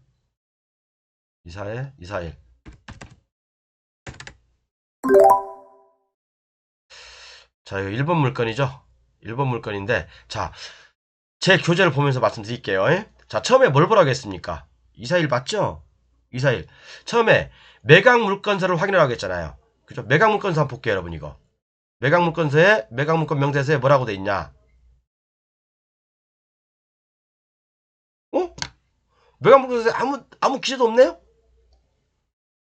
241 241. 자, 이거 1번 물건이죠. 1번 물건인데 자, 제 교재를 보면서 말씀드릴게요. 자, 처음에 뭘 보라고 했습니까? 241 맞죠? 241. 처음에 매각 물건서를 확인하라고 했잖아요. 그죠? 매각 물건서 한번 볼게요, 여러분 이거. 매각 물건서에 매각 물건 명세서에 뭐라고 돼 있냐? 어? 매각 물건서에 아무 기재도 없네요?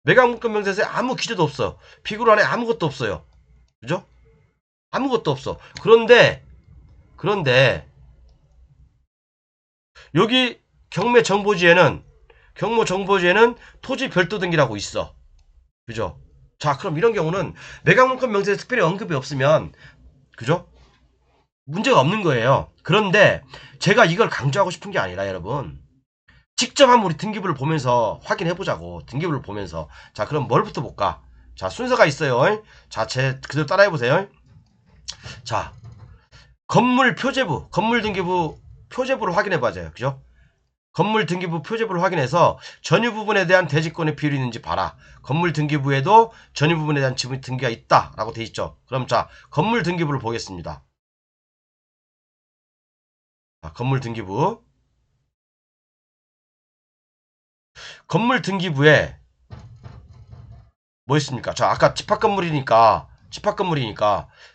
매각 물건 명세서에 아무 기재도 없어. 피구로 안에 아무것도 없어요. 그죠? 아무것도 없어. 그런데 여기 경매 정보지에는 토지 별도 등기라고 있어. 그죠? 자, 그럼 이런 경우는 매각물건 명세에 특별히 언급이 없으면 그죠? 문제가 없는 거예요. 그런데 제가 이걸 강조하고 싶은 게 아니라 여러분 직접 한번 우리 등기부를 보면서 확인해 보자고. 등기부를 보면서 자, 그럼 뭘부터 볼까? 자, 순서가 있어요. 자, 제 그대로 따라해 보세요. 자, 건물 표제부, 건물 등기부 표제부를 확인해 봐줘요. 그죠? 건물 등기부 표제부를 확인해서 전유 부분에 대한 대지권의 비율이 있는지 봐라. 건물 등기부에도 전유 부분에 대한 지분 등기가 있다라고 돼 있죠. 그럼 자, 건물 등기부를 보겠습니다. 자, 건물 등기부. 건물 등기부에 뭐 있습니까? 자, 아까 집합건물이니까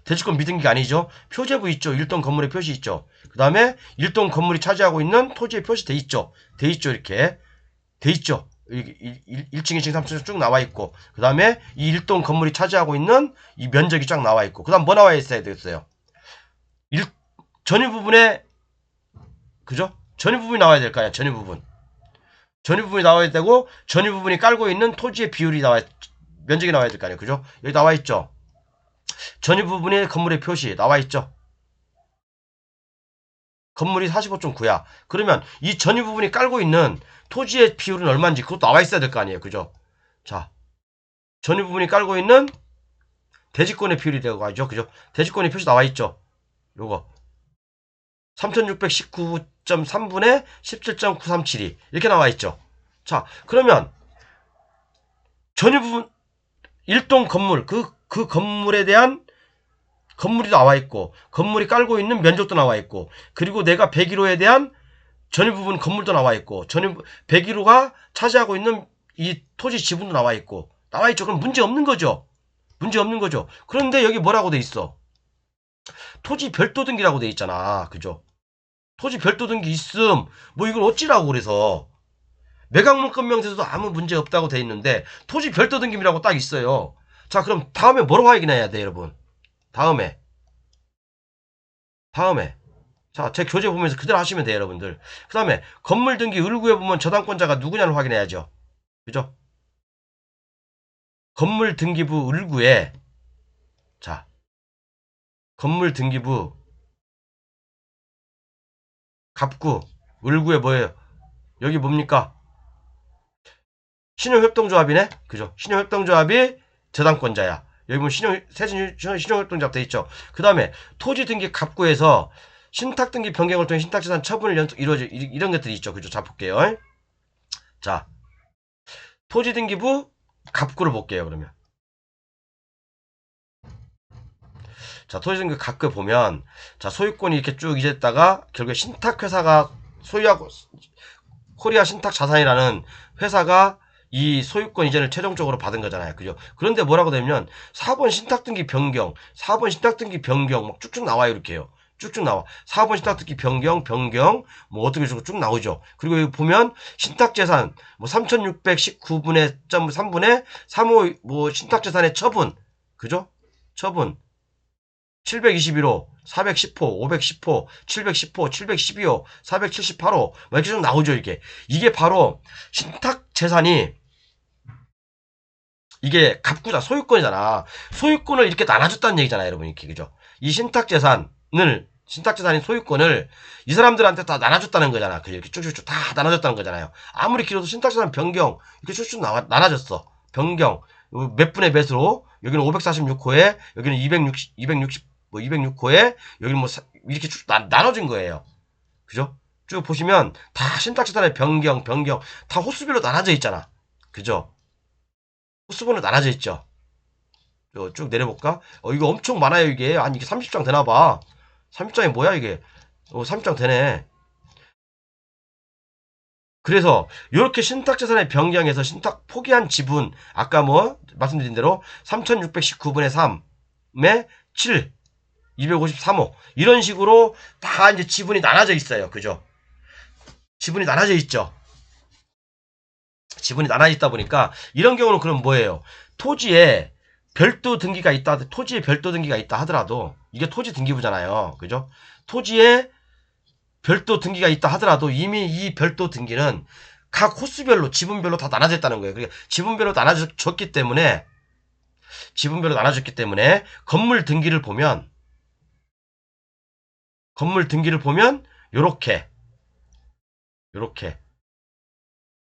대지권 미등기가 아니죠. 표제부 있죠. 1동 건물의 표시 있죠. 그 다음에 1동 건물이 차지하고 있는 토지의 표시 돼 있죠. 이렇게 돼 있죠. 1층, 2층, 3층 쭉 나와 있고, 그 다음에 이 1동 건물이 차지하고 있는 이 면적이 쫙 나와 있고, 그 다음 뭐 나와 있어야 되겠어요? 전유 부분에, 그죠? 전유 부분이 나와야 될 거 아니야, 전유 부분. 전유 부분이 나와야 되고, 전유 부분이 깔고 있는 토지의 비율이 면적이 나와야 될 거 아니에요, 그죠? 여기 나와 있죠? 전유 부분의 건물의 표시 나와 있죠? 건물이 45.9야. 그러면 이 전유 부분이 깔고 있는 토지의 비율은 얼마인지 그것도 나와 있어야 될 거 아니에요, 그죠? 자, 전유 부분이 깔고 있는 대지권의 비율이 되고 가죠. 그죠? 대지권의 표시 나와 있죠. 요거 3619.3분의 17.937이 이렇게 나와 있죠. 자, 그러면 전유 부분 1동 건물 그 건물에 대한 건물이 나와 있고 건물이 깔고 있는 면적도 나와 있고 그리고 내가 101호에 대한 전유 부분 건물도 나와 있고 101호가 차지하고 있는 이 토지 지분도 나와 있고 나와 있죠. 그럼 문제 없는 거죠. 문제 없는 거죠. 그런데 여기 뭐라고 돼 있어? 토지 별도 등기라고 돼 있잖아. 그죠? 토지 별도 등기 있음. 뭐 이걸 어찌라고 그래서 매각물건 명세서도 아무 문제 없다고 돼 있는데 토지 별도 등기라고 딱 있어요. 자, 그럼 다음에 뭐로 확인해야 돼, 여러분? 다음에 자, 제 교재 보면서 그대로 하시면 돼요, 여러분들. 그 다음에 건물 등기 을구에 보면 저당권자가 누구냐를 확인해야죠. 그죠? 건물 등기부 을구에, 자, 건물 등기부 갑구 을구에 뭐예요? 여기 뭡니까? 신용협동조합이네? 그죠? 신용협동조합이 저당권자야. 여기 보면 신용협동조합 돼 있죠? 그 다음에 토지 등기 갑구에서 신탁 등기 변경을 통해 신탁재산 처분을 이루어져, 이런 것들이 있죠. 그죠? 자, 볼게요. 자, 토지 등기부 갑구를 볼게요, 그러면. 자, 토지 등기 갑구에 보면, 자, 소유권이 이렇게 쭉 이제다가 결국에 신탁회사가 소유하고, 코리아 신탁자산이라는 회사가 이 소유권 이전을 최종적으로 받은 거잖아요. 그죠? 그런데 뭐라고 되면 4번 신탁등기 변경, 4번 신탁등기 변경 막 쭉쭉 나와요. 이렇게요. 쭉쭉 나와. 4번 신탁등기 변경, 뭐 어떻게 쭉 나오죠. 그리고 여기 보면 신탁재산 뭐 3619분의 3분의 35 뭐 신탁재산의 처분. 그죠? 처분. 721호, 410호, 510호, 710호, 712호, 478호, 막 이렇게 좀 나오죠, 이게. 이게 바로 신탁재산이, 이게 갑구자, 소유권이잖아. 소유권을 이렇게 나눠줬다는 얘기잖아요, 여러분, 이렇게, 그죠? 이 신탁재산인 소유권을 이 사람들한테 다 나눠줬다는 거잖아. 이렇게 쭉쭉쭉 다 나눠줬다는 거잖아요. 아무리 길어도 신탁재산 변경, 이렇게 쭉쭉 나눠졌어. 변경. 몇 분의 몇으로, 여기는 546호에, 여기는 206호에, 여기는 뭐, 이렇게 쭉 나눠진 거예요. 그죠? 쭉 보시면, 다 신탁재산의 변경, 다 호수별로 나눠져 있잖아. 그죠? 호수별로 나눠져 있죠? 쭉 내려볼까? 이거 엄청 많아요, 이게. 아니, 이게 30장 되나봐. 30장이 뭐야, 이게? 30장 되네. 그래서 이렇게 신탁재산의 변경에서 신탁 포기한 지분 아까 뭐 말씀드린 대로 3619분의 3의 7 253호 이런 식으로 다 이제 지분이 나눠져 있어요. 그죠? 지분이 나눠져 있죠. 지분이 나눠져 있다 보니까 이런 경우는 그럼 뭐예요? 토지에 별도 등기가 있다. 토지에 별도 등기가 있다 하더라도 이게 토지 등기부잖아요. 그죠? 토지에 별도 등기가 있다 하더라도 이미 이 별도 등기는 각 호수별로 지분별로 다 나눠졌다는 거예요. 그러니까 지분별로 나눠졌기 때문에 건물 등기를 보면 요렇게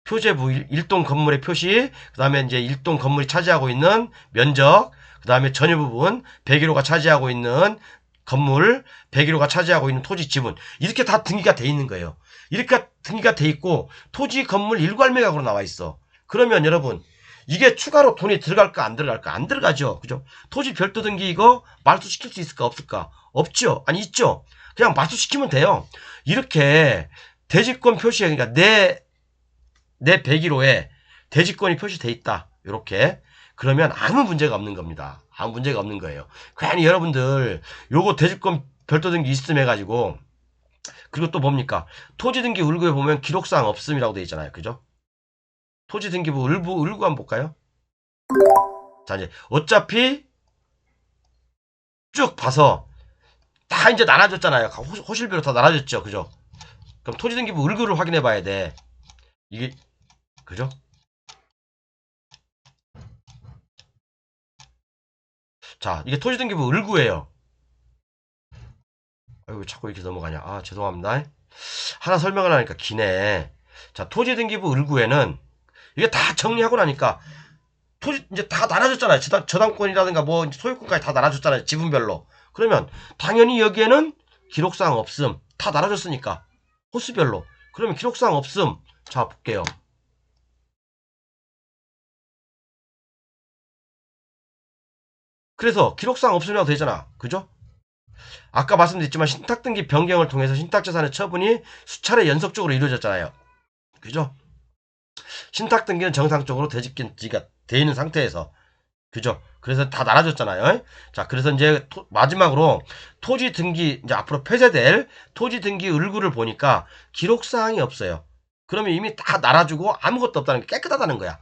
표제부 일동 건물의 표시, 그 다음에 이제 일동 건물이 차지하고 있는 면적, 그 다음에 전유 부분 101호가 차지하고 있는 건물, 101호가 차지하고 있는 토지 지분 이렇게 다 등기가 돼 있는 거예요. 이렇게 등기가 돼 있고 토지 건물 일괄매각으로 나와 있어. 그러면 여러분 이게 추가로 돈이 들어갈까 안 들어갈까? 안 들어가죠. 그죠? 토지 별도 등기 이거 말소시킬 수 있을까 없을까? 없죠. 아니 있죠. 그냥 말소시키면 돼요. 이렇게 대지권 표시에 그러니까 내 101호에 대지권이 표시돼 있다. 이렇게 그러면 아무 문제가 없는 겁니다. 아무 문제가 없는 거예요. 괜히 여러분들 요거 대지권 별도 등기 있음 해가지고 그리고 또 뭡니까? 토지 등기 을구에 보면 기록사항 없음이라고 되어 있잖아요. 그죠? 토지 등기부 을구 한번 볼까요? 자 이제 어차피 쭉 봐서 다 이제 나눠졌잖아요. 호실별로 다 나눠졌죠. 그죠? 그럼 토지 등기부 을구를 확인해 봐야 돼. 이게 그죠? 자, 이게 토지 등기부 을구예요. 아이고, 자꾸 이렇게 넘어가냐. 아, 죄송합니다. 하나 설명을 하니까 기네. 자, 토지 등기부 을구에는 이게 다 정리하고 나니까 토지 이제 다 나눠줬잖아요. 저당권이라든가 뭐 소유권까지 다 나눠줬잖아요. 지분별로. 그러면 당연히 여기에는 기록사항 없음. 다 나눠줬으니까. 호수별로. 그러면 기록사항 없음. 자, 볼게요. 그래서 기록사항 없음이라고 되잖아. 그죠? 아까 말씀드렸지만 신탁등기 변경을 통해서 신탁재산의 처분이 수차례 연속적으로 이루어졌잖아요. 그죠? 신탁등기는 정상적으로 대집기가 돼 있는 상태에서 그죠? 그래서 다 나눠줬잖아요. 자, 그래서 이제 마지막으로 토지 등기 이제 앞으로 폐쇄될 토지 등기 을구를 보니까 기록 사항이 없어요. 그러면 이미 다 나눠주고 아무것도 없다는 게 깨끗하다는 거야.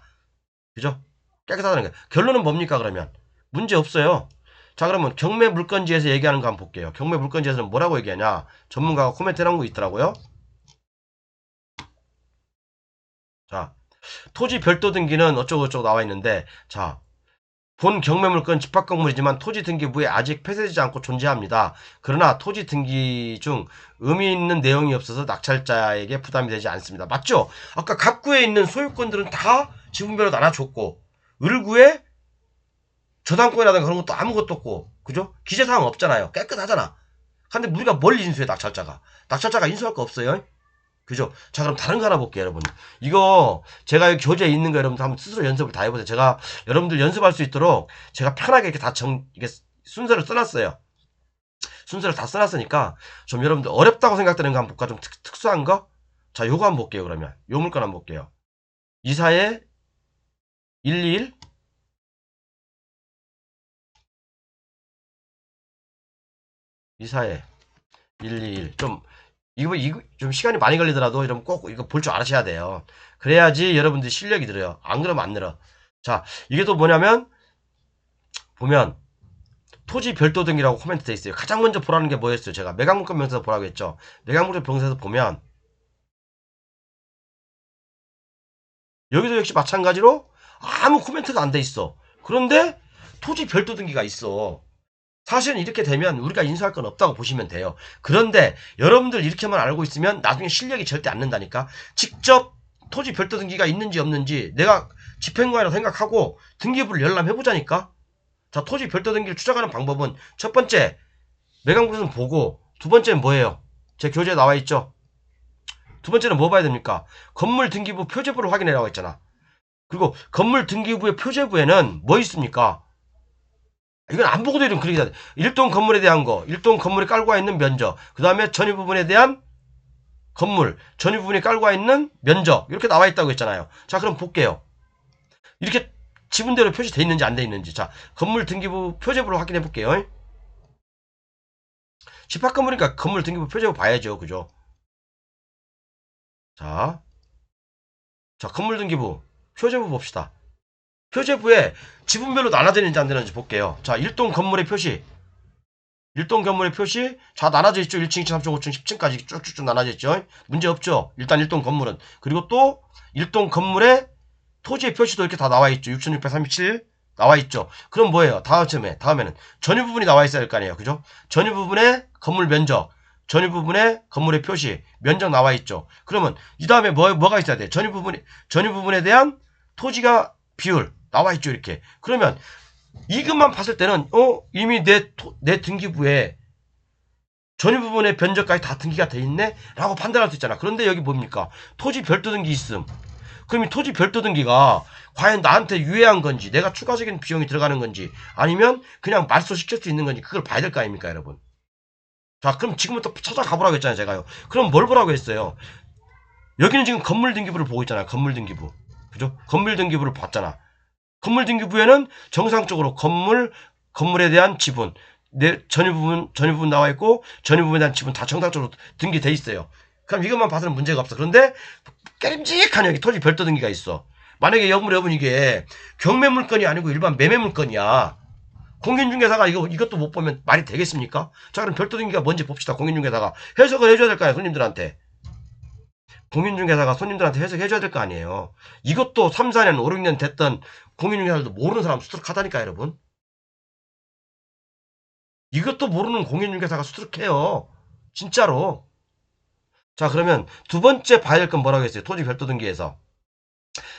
그죠? 깨끗하다는 거야. 결론은 뭡니까 그러면? 문제 없어요. 자, 그러면 경매 물건지에서 얘기하는 거 한번 볼게요. 경매 물건지에서는 뭐라고 얘기하냐? 전문가가 코멘트 해놓은 거 있더라고요. 자, 토지 별도 등기는 어쩌고저쩌고 나와 있는데, 자, 본 경매물건 집합건물이지만 토지등기부에 아직 폐쇄되지 않고 존재합니다. 그러나 토지등기 중 의미 있는 내용이 없어서 낙찰자에게 부담이 되지 않습니다. 맞죠? 아까 갑구에 있는 소유권들은 다 지분별로 나눠줬고 을구에 저당권이라든가 그런 것도 아무것도 없고 그죠? 기재사항 없잖아요. 깨끗하잖아. 근데 우리가 뭘 인수해 낙찰자가. 낙찰자가 인수할 거 없어요. 그죠? 자, 그럼 다른 거 하나 볼게요, 여러분. 이거, 제가 여기 교재에 있는 거 여러분들 한번 스스로 연습을 다 해보세요. 제가 여러분들 연습할 수 있도록 제가 편하게 이렇게 이게 순서를 써놨어요. 순서를 다 써놨으니까 좀 여러분들 어렵다고 생각되는 거 한번 볼까? 좀 특수한 거? 자, 요거 한번 볼게요, 그러면. 요 물건 한번 볼게요. 이사에 121 이사에 121 이거 좀 시간이 많이 걸리더라도 이러면 꼭 이거 볼 줄 아셔야 돼요. 그래야지 여러분들 실력이 늘어요. 안 그러면 안 늘어. 자, 이게 또 뭐냐면, 보면, 토지 별도 등기라고 코멘트 돼 있어요. 가장 먼저 보라는 게 뭐였어요? 제가 매각물건 명세서 보라고 했죠. 매각물건 명세서 보면, 여기도 역시 마찬가지로 아무 코멘트가 안 돼 있어. 그런데 토지 별도 등기가 있어. 사실은 이렇게 되면 우리가 인수할 건 없다고 보시면 돼요. 그런데 여러분들 이렇게만 알고 있으면 나중에 실력이 절대 안 는다니까. 직접 토지 별도 등기가 있는지 없는지 내가 집행관이라고 생각하고 등기부를 열람해보자니까. 자, 토지 별도 등기를 추적하는 방법은 첫 번째 매각물건 보고, 두 번째는 뭐예요? 제 교재에 나와 있죠. 두 번째는 뭐 봐야 됩니까? 건물 등기부 표제부를 확인해라고 했잖아. 그리고 건물 등기부의 표제부에는 뭐 있습니까? 이건 안 보고도 이런 그렇게 돼. 일동 건물에 대한 거, 일동 건물에 깔고 와 있는 면적, 그 다음에 전유 부분에 대한 건물, 전유 부분에 깔고 와 있는 면적, 이렇게 나와 있다고 했잖아요. 자, 그럼 볼게요. 이렇게 지분대로 표시돼 있는지 안 돼 있는지. 자, 건물 등기부 표제부를 확인해 볼게요. 집합건물이니까 건물 등기부 표제부 봐야죠. 그죠? 자, 건물 등기부 표제부 봅시다. 표제부에 지분별로 나눠져 있는지 안 되는지 볼게요. 자, 일동 건물의 표시. 일동 건물의 표시. 자, 나눠져 있죠. 1층, 2층, 3층, 5층, 10층까지 쭉쭉쭉 나눠져 있죠. 문제 없죠. 일단 일동 건물은. 그리고 또 일동 건물의 토지의 표시도 이렇게 다 나와 있죠. 6637 나와 있죠. 그럼 뭐예요? 다음에는 전유 부분이 나와 있어야 할 거 아니에요. 그죠? 전유 부분에 건물 면적, 전유 부분에 건물의 표시, 면적 나와 있죠. 그러면 이 다음에 뭐가 있어야 돼? 전유 부분에 대한 토지가 비율 나와 있죠. 이렇게. 그러면 이것만 봤을 때는 이미 내 등기부에 전유 부분의 변적까지 다 등기가 돼 있네? 라고 판단할 수 있잖아. 그런데 여기 뭡니까? 토지 별도 등기 있음. 그럼 이 토지 별도 등기가 과연 나한테 유해한 건지, 내가 추가적인 비용이 들어가는 건지, 아니면 그냥 말소시킬 수 있는 건지, 그걸 봐야 될 거 아닙니까, 여러분? 자, 그럼 지금부터 찾아가보라고 했잖아요, 제가요. 그럼 뭘 보라고 했어요? 여기는 지금 건물 등기부를 보고 있잖아요, 건물 등기부. 그죠? 건물 등기부를 봤잖아. 건물 등기부에는 정상적으로 건물에 대한 지분, 전유 부분 나와 있고, 전유 부분에 대한 지분 다 정상적으로 등기돼 있어요. 그럼 이것만 봐서는 문제가 없어. 그런데 깨림직한 여기 토지 별도 등기가 있어. 만약에 여러분 이게 경매 물건이 아니고 일반 매매 물건이야. 공인중개사가 이것도 못 보면 말이 되겠습니까? 자, 그럼 별도 등기가 뭔지 봅시다. 공인중개사가 해석을 해줘야 될 거 아니에요, 손님들한테. 공인중개사가 손님들한테 해석해줘야 될 거 아니에요. 이것도 3, 4년, 5, 6년 됐던 공인중개사들도 모르는 사람 수두룩하다니까, 여러분. 이것도 모르는 공인중개사가 수두룩해요. 진짜로. 자, 그러면 두 번째 봐야 될 건 뭐라고 했어요? 토지 별도 등기에서.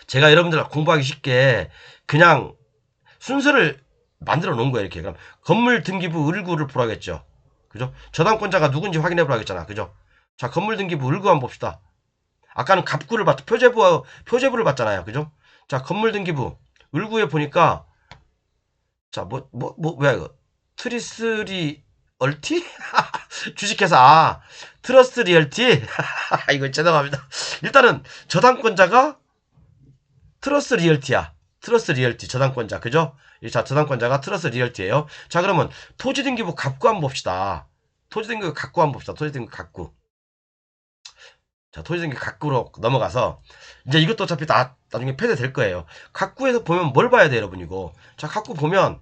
제가 여러분들 공부하기 쉽게 그냥 순서를 만들어 놓은 거예요, 이렇게. 그럼 건물 등기부 을구를 보라고 했죠. 그죠? 저당권자가 누군지 확인해 보라고 했잖아. 그죠? 자, 건물 등기부 을구 한번 봅시다. 아까는 갑구를 봤죠. 표제부를 봤잖아요. 그죠? 자, 건물 등기부 을구에 보니까 자, 뭐야 이거? 트리스리 얼티? 주식회사. 트러스트 리얼티? 이거 죄송합니다. 일단은 저당권자가 트러스트 리얼티야. 트러스트 리얼티 저당권자. 그죠? 자, 저당권자가 트러스트 리얼티예요. 자, 그러면 토지등기부 갑구 한번 봅시다. 토지등기부 갑구 한번 봅시다. 토지등기부 갑구. 자, 토지등기부 갑구로 넘어가서 이제 이것도 어차피 나중에 폐쇄될 거예요. 갑구에서 보면 뭘 봐야 돼, 여러분 이거. 자, 갑구 보면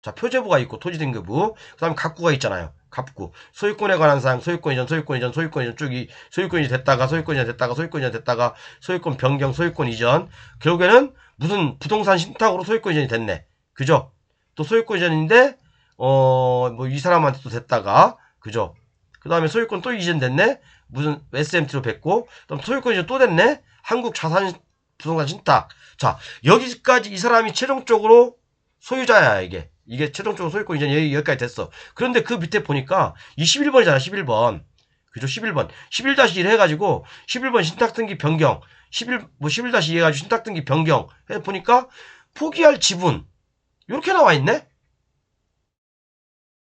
자, 표제부가 있고 토지등기부, 그 다음에 갑구가 있잖아요. 갑구. 소유권에 관한 사항, 소유권 이전 쭉 소유권 이전 됐다가, 소유권 변경, 소유권 이전. 결국에는 무슨 부동산 신탁으로 소유권 이전이 됐네. 그죠? 또 소유권 이전인데 뭐 이 사람한테 또 됐다가 그죠? 그 다음에 소유권 또 이전됐네. 무슨 SMT로 뺐고 그다음 소유권 이전 또 됐네. 한국 자산 부동산 신탁. 자, 여기까지 이 사람이 최종적으로 소유자야. 이게 최종적으로 소유권 이전이 여기까지 됐어. 그런데 그 밑에 보니까 이 11번이잖아. 11번. 그죠? 11번. 11-1 해가지고 11번 신탁등기 변경. 11-2 해가지고 신탁등기 변경. 해 보니까 포기할 지분. 이렇게 나와 있네?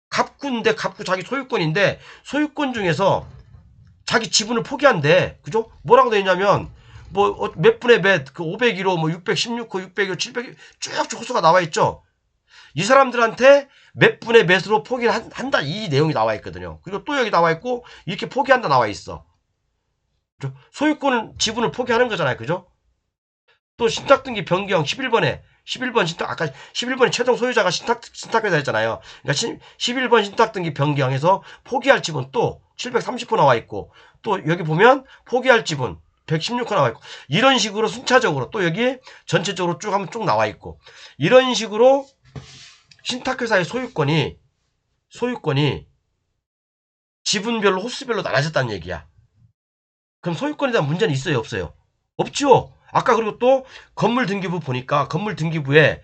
갑구인데, 갑구 자기 소유권인데, 소유권 중에서 자기 지분을 포기한대. 그죠? 뭐라고 되어 있냐면, 뭐, 몇 분의 몇, 그 501호, 뭐, 616호, 601호, 700호, 쭉쭉 호수가 나와 있죠? 이 사람들한테 몇 분의 몇으로 포기를 한다. 이 내용이 나와 있거든요. 그리고 또 여기 나와 있고, 이렇게 포기한다 나와 있어. 그죠? 소유권을, 지분을 포기하는 거잖아요. 그죠? 또 신탁등기 변경 11번 신탁, 아까 11번이 최종 소유자가 신탁회사 했잖아요. 그러니까 11번 신탁등기 변경해서 포기할 지분 또 730호 나와 있고, 또 여기 보면 포기할 지분 116호 나와 있고, 이런 식으로 순차적으로 또 여기 전체적으로 쭉 하면 쭉 나와 있고, 이런 식으로 신탁회사의 소유권이 지분별로 호수별로 나눠졌다는 얘기야. 그럼 소유권에 대한 문제는 있어요, 없어요? 없죠. 아까 그리고 또 건물 등기부 보니까 건물 등기부에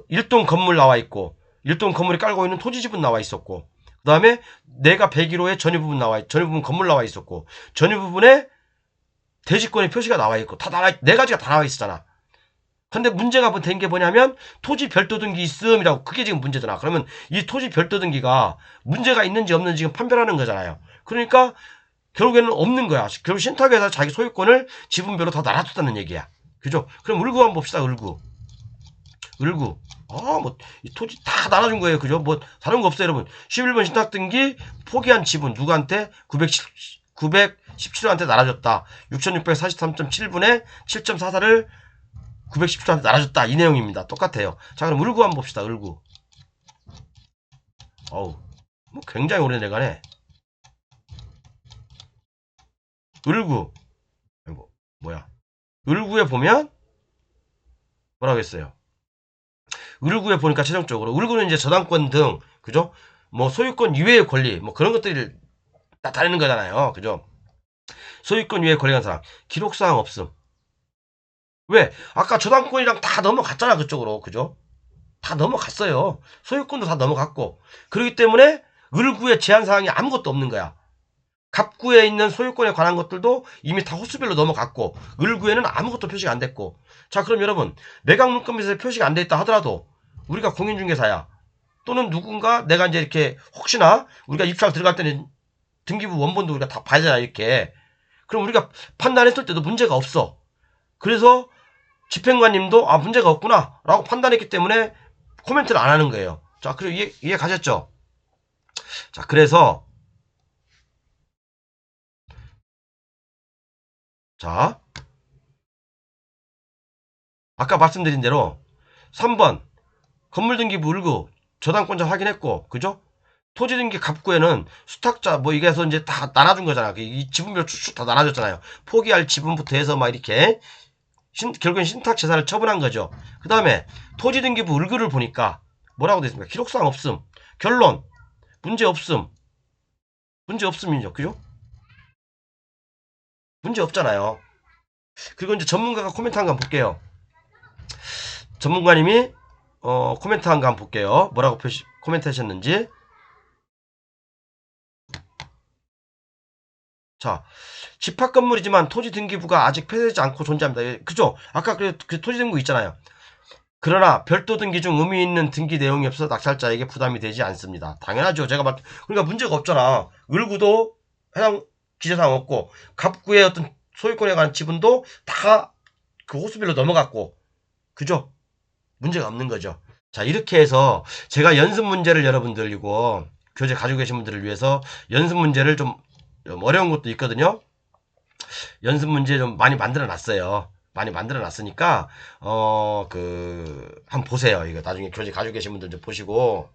1동 건물 나와 있고 1동 건물이 깔고 있는 토지 지분 나와 있었고 그 다음에 내가 101호에 전유 부분 건물 나와 있었고 전유 부분에 대지권의 표시가 나와 있고 네 가지가 다 나와 있었잖아. 근데 문제가 된 게 뭐냐면 토지 별도 등기 있음이라고. 그게 지금 문제잖아. 그러면 이 토지 별도 등기가 문제가 있는지 없는지 지금 판별하는 거잖아요. 그러니까 결국에는 없는 거야. 결국 신탁회사 자기 소유권을 지분별로 다 나눠줬다는 얘기야. 그죠? 그럼 을구 한번 봅시다. 을구. 뭐, 이 토지 다 나눠준 거예요. 그죠? 뭐, 다른 거 없어요, 여러분. 11번 신탁등기 포기한 지분 누구한테? 917호한테 나눠줬다. 6643.7분의 7.44를 917호한테 나눠줬다. 이 내용입니다. 똑같아요. 자, 그럼 을구 한번 봅시다. 을구. 어우, 뭐 굉장히 오래 내가네. 을구. 아이고, 뭐야. 을구에 보면 뭐라고 했어요? 을구에 보니까 최종적으로 을구는 이제 저당권 등 그죠? 뭐 소유권 이외의 권리 뭐 그런 것들이 나타내는 거잖아요. 그죠? 소유권 이외의 권리가 사람 기록사항 없음. 왜? 아까 저당권이랑 다 넘어갔잖아. 그쪽으로. 그죠? 다 넘어갔어요. 소유권도 다 넘어갔고. 그렇기 때문에 을구의 제한사항이 아무것도 없는 거야. 갑구에 있는 소유권에 관한 것들도 이미 다 호수별로 넘어갔고 을구에는 아무것도 표시가 안 됐고. 자, 그럼 여러분 매각물권에서 표시가 안 돼 있다 하더라도 우리가 공인중개사야. 또는 누군가 내가 이제 이렇게 혹시나 우리가 입찰 들어갈 때는 등기부 원본도 우리가 다 봐야 되잖아. 이렇게. 그럼 우리가 판단했을 때도 문제가 없어. 그래서 집행관님도 문제가 없구나 라고 판단했기 때문에 코멘트를 안 하는 거예요. 자, 그리고 이해 가셨죠? 자, 그래서 자, 아까 말씀드린 대로 3번 건물등기부 을구 저당권자 확인했고, 그죠? 토지등기 갑구에는 수탁자 뭐 이게 해서 이제 다 나눠준 거잖아. 이 지분별 쭉쭉 다 나눠줬잖아요. 포기할 지분부터 해서 막 이렇게 결국엔 신탁 재산을 처분한 거죠. 그 다음에 토지등기부 을구를 보니까 뭐라고 되어 있습니까? 기록사항 없음. 결론 문제 없음. 문제 없음이죠. 그죠? 문제 없잖아요. 그리고 이제 전문가가 코멘트 한 거 한번 볼게요. 전문가님이 코멘트 한 거 한번 볼게요. 뭐라고 코멘트 하셨는지. 자, 집합 건물이지만 토지 등기부가 아직 폐쇄되지 않고 존재합니다. 그죠? 아까 그 토지 등기부 있잖아요. 그러나 별도 등기 중 의미 있는 등기 내용이 없어 낙찰자에게 부담이 되지 않습니다. 당연하죠. 그러니까 문제가 없잖아. 을구도 해당 기재사항 없고 갑구의 어떤 소유권에 관한 지분도 다 그 호수별로 넘어갔고, 그죠? 문제가 없는 거죠. 자, 이렇게 해서 제가 연습 문제를 여러분들 이고 교재 가지고 계신 분들을 위해서 연습 문제를 좀 어려운 것도 있거든요. 연습 문제 좀 많이 만들어 놨어요. 많이 만들어 놨으니까 한번 보세요. 이거 나중에 교재 가지고 계신 분들 좀 보시고.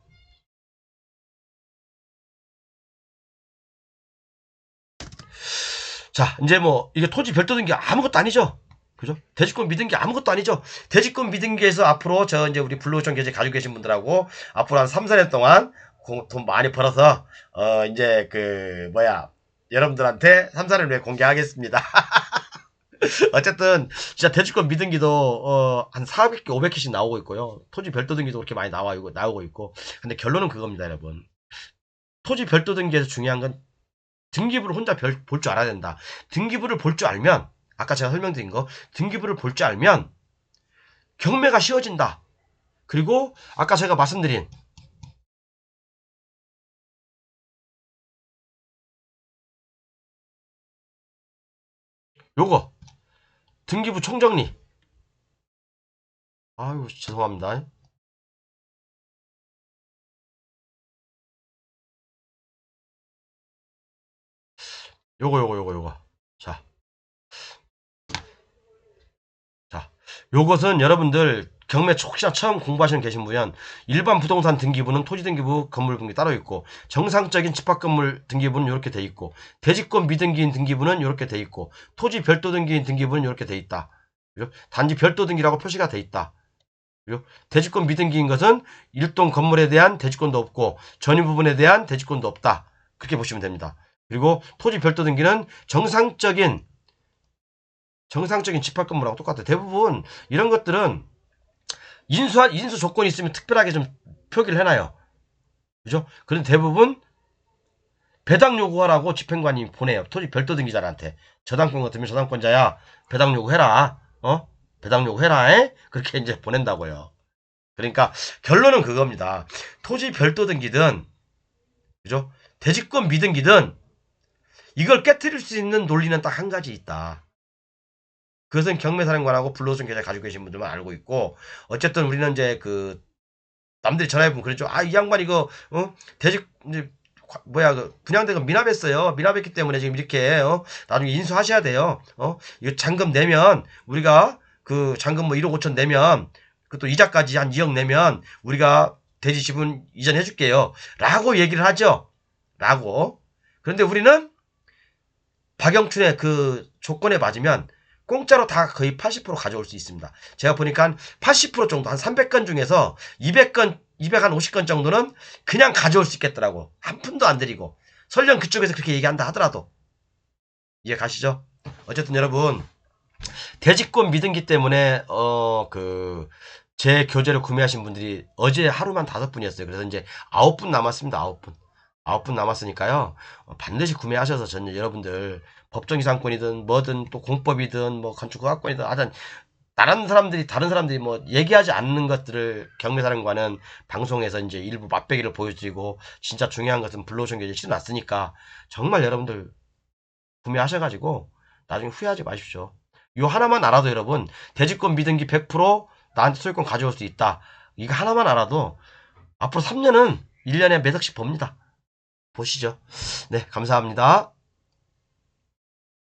자, 이제 뭐 이게 토지 별도 등기 아무것도 아니죠. 그죠? 대지권 미등기 아무것도 아니죠. 대지권 미등기에서 앞으로 저 이제 우리 블루오션 계좌 가지고 계신 분들하고 앞으로 한 3, 4년 동안 돈 많이 벌어서 이제 그 뭐야 여러분들한테 3, 4년 후에 공개하겠습니다. 어쨌든 진짜 대지권 미등기도 한 400개, 500개씩 나오고 있고요. 토지 별도 등기도 그렇게 많이 나오고 있고. 근데 결론은 그겁니다, 여러분. 토지 별도 등기에서 중요한 건 등기부를 혼자 볼 줄 알아야 된다. 등기부를 볼 줄 알면 아까 제가 설명드린 거 등기부를 볼 줄 알면 경매가 쉬워진다. 그리고 아까 제가 말씀드린 요거 등기부 총정리. 아유 죄송합니다. 요거. 자, 요것은 여러분들 경매 혹시나 처음 공부하시는 계신 분은 일반 부동산 등기부는 토지 등기부 건물 등기 따로 있고 정상적인 집합 건물 등기부는 이렇게 돼 있고 대지권 미등기인 등기부는 이렇게 돼 있고 토지 별도 등기인 등기부는 이렇게 돼 있다. 그죠? 단지 별도 등기라고 표시가 돼 있다. 그죠? 대지권 미등기인 것은 일동 건물에 대한 대지권도 없고 전유 부분에 대한 대지권도 없다. 그렇게 보시면 됩니다. 그리고 토지 별도 등기는 정상적인 집합 건물하고 똑같아요. 대부분 이런 것들은 인수 조건이 있으면 특별하게 좀 표기를 해놔요. 그죠? 그런데 대부분 배당 요구하라고 집행관이 보내요. 토지 별도 등기자한테. 저당권 같으면 저당권자야 배당 요구해라. 배당 요구해라. 그렇게 이제 보낸다고요. 그러니까 결론은 그겁니다. 토지 별도 등기든 그죠? 대지권 미등기든 이걸 깨뜨릴 수 있는 논리는 딱 한 가지 있다. 그것은 경매사령관하고 불로소득 계좌 가지고 계신 분들만 알고 있고 어쨌든 우리는 이제 그 남들이 전화해보면 그러죠. 아, 이 양반 이거 대직 이제 뭐야 그 분양대금 미납했어요. 미납했기 때문에 지금 이렇게 나중에 인수하셔야 돼요. 이거 잔금 내면 우리가 그 잔금 뭐 1억 5천 내면 그것도 이자까지 한 2억 내면 우리가 대지 지분 이전해 줄게요. 라고 얘기를 하죠. 라고. 그런데 우리는 박영춘의 그 조건에 맞으면 공짜로 다 거의 80% 가져올 수 있습니다. 제가 보니까 80% 정도, 한 300건 중에서 200건, 250건 정도는 그냥 가져올 수 있겠더라고. 한 푼도 안 들이고. 설령 그쪽에서 그렇게 얘기한다 하더라도. 이해 가시죠? 어쨌든 여러분, 대지권 미등기 때문에, 제 교재를 구매하신 분들이 어제 하루만 5분이었어요. 그래서 이제 9분 남았습니다. 9분. 9분 남았으니까요. 반드시 구매하셔서 저는 여러분들 법정이상권이든 뭐든 또 공법이든 뭐 건축허가권이든 하여튼 다른 사람들이 뭐 얘기하지 않는 것들을 경매사령관은 방송에서 이제 일부 맛배기를 보여드리고 진짜 중요한 것은 블루오션 계좌에 실어놨으니까 정말 여러분들 구매하셔가지고 나중에 후회하지 마십시오. 요 하나만 알아도 여러분 대지권 미등기 100% 나한테 소유권 가져올 수 있다. 이거 하나만 알아도 앞으로 3년은 1년에 몇 억씩 법니다. 보시죠. 네, 감사합니다.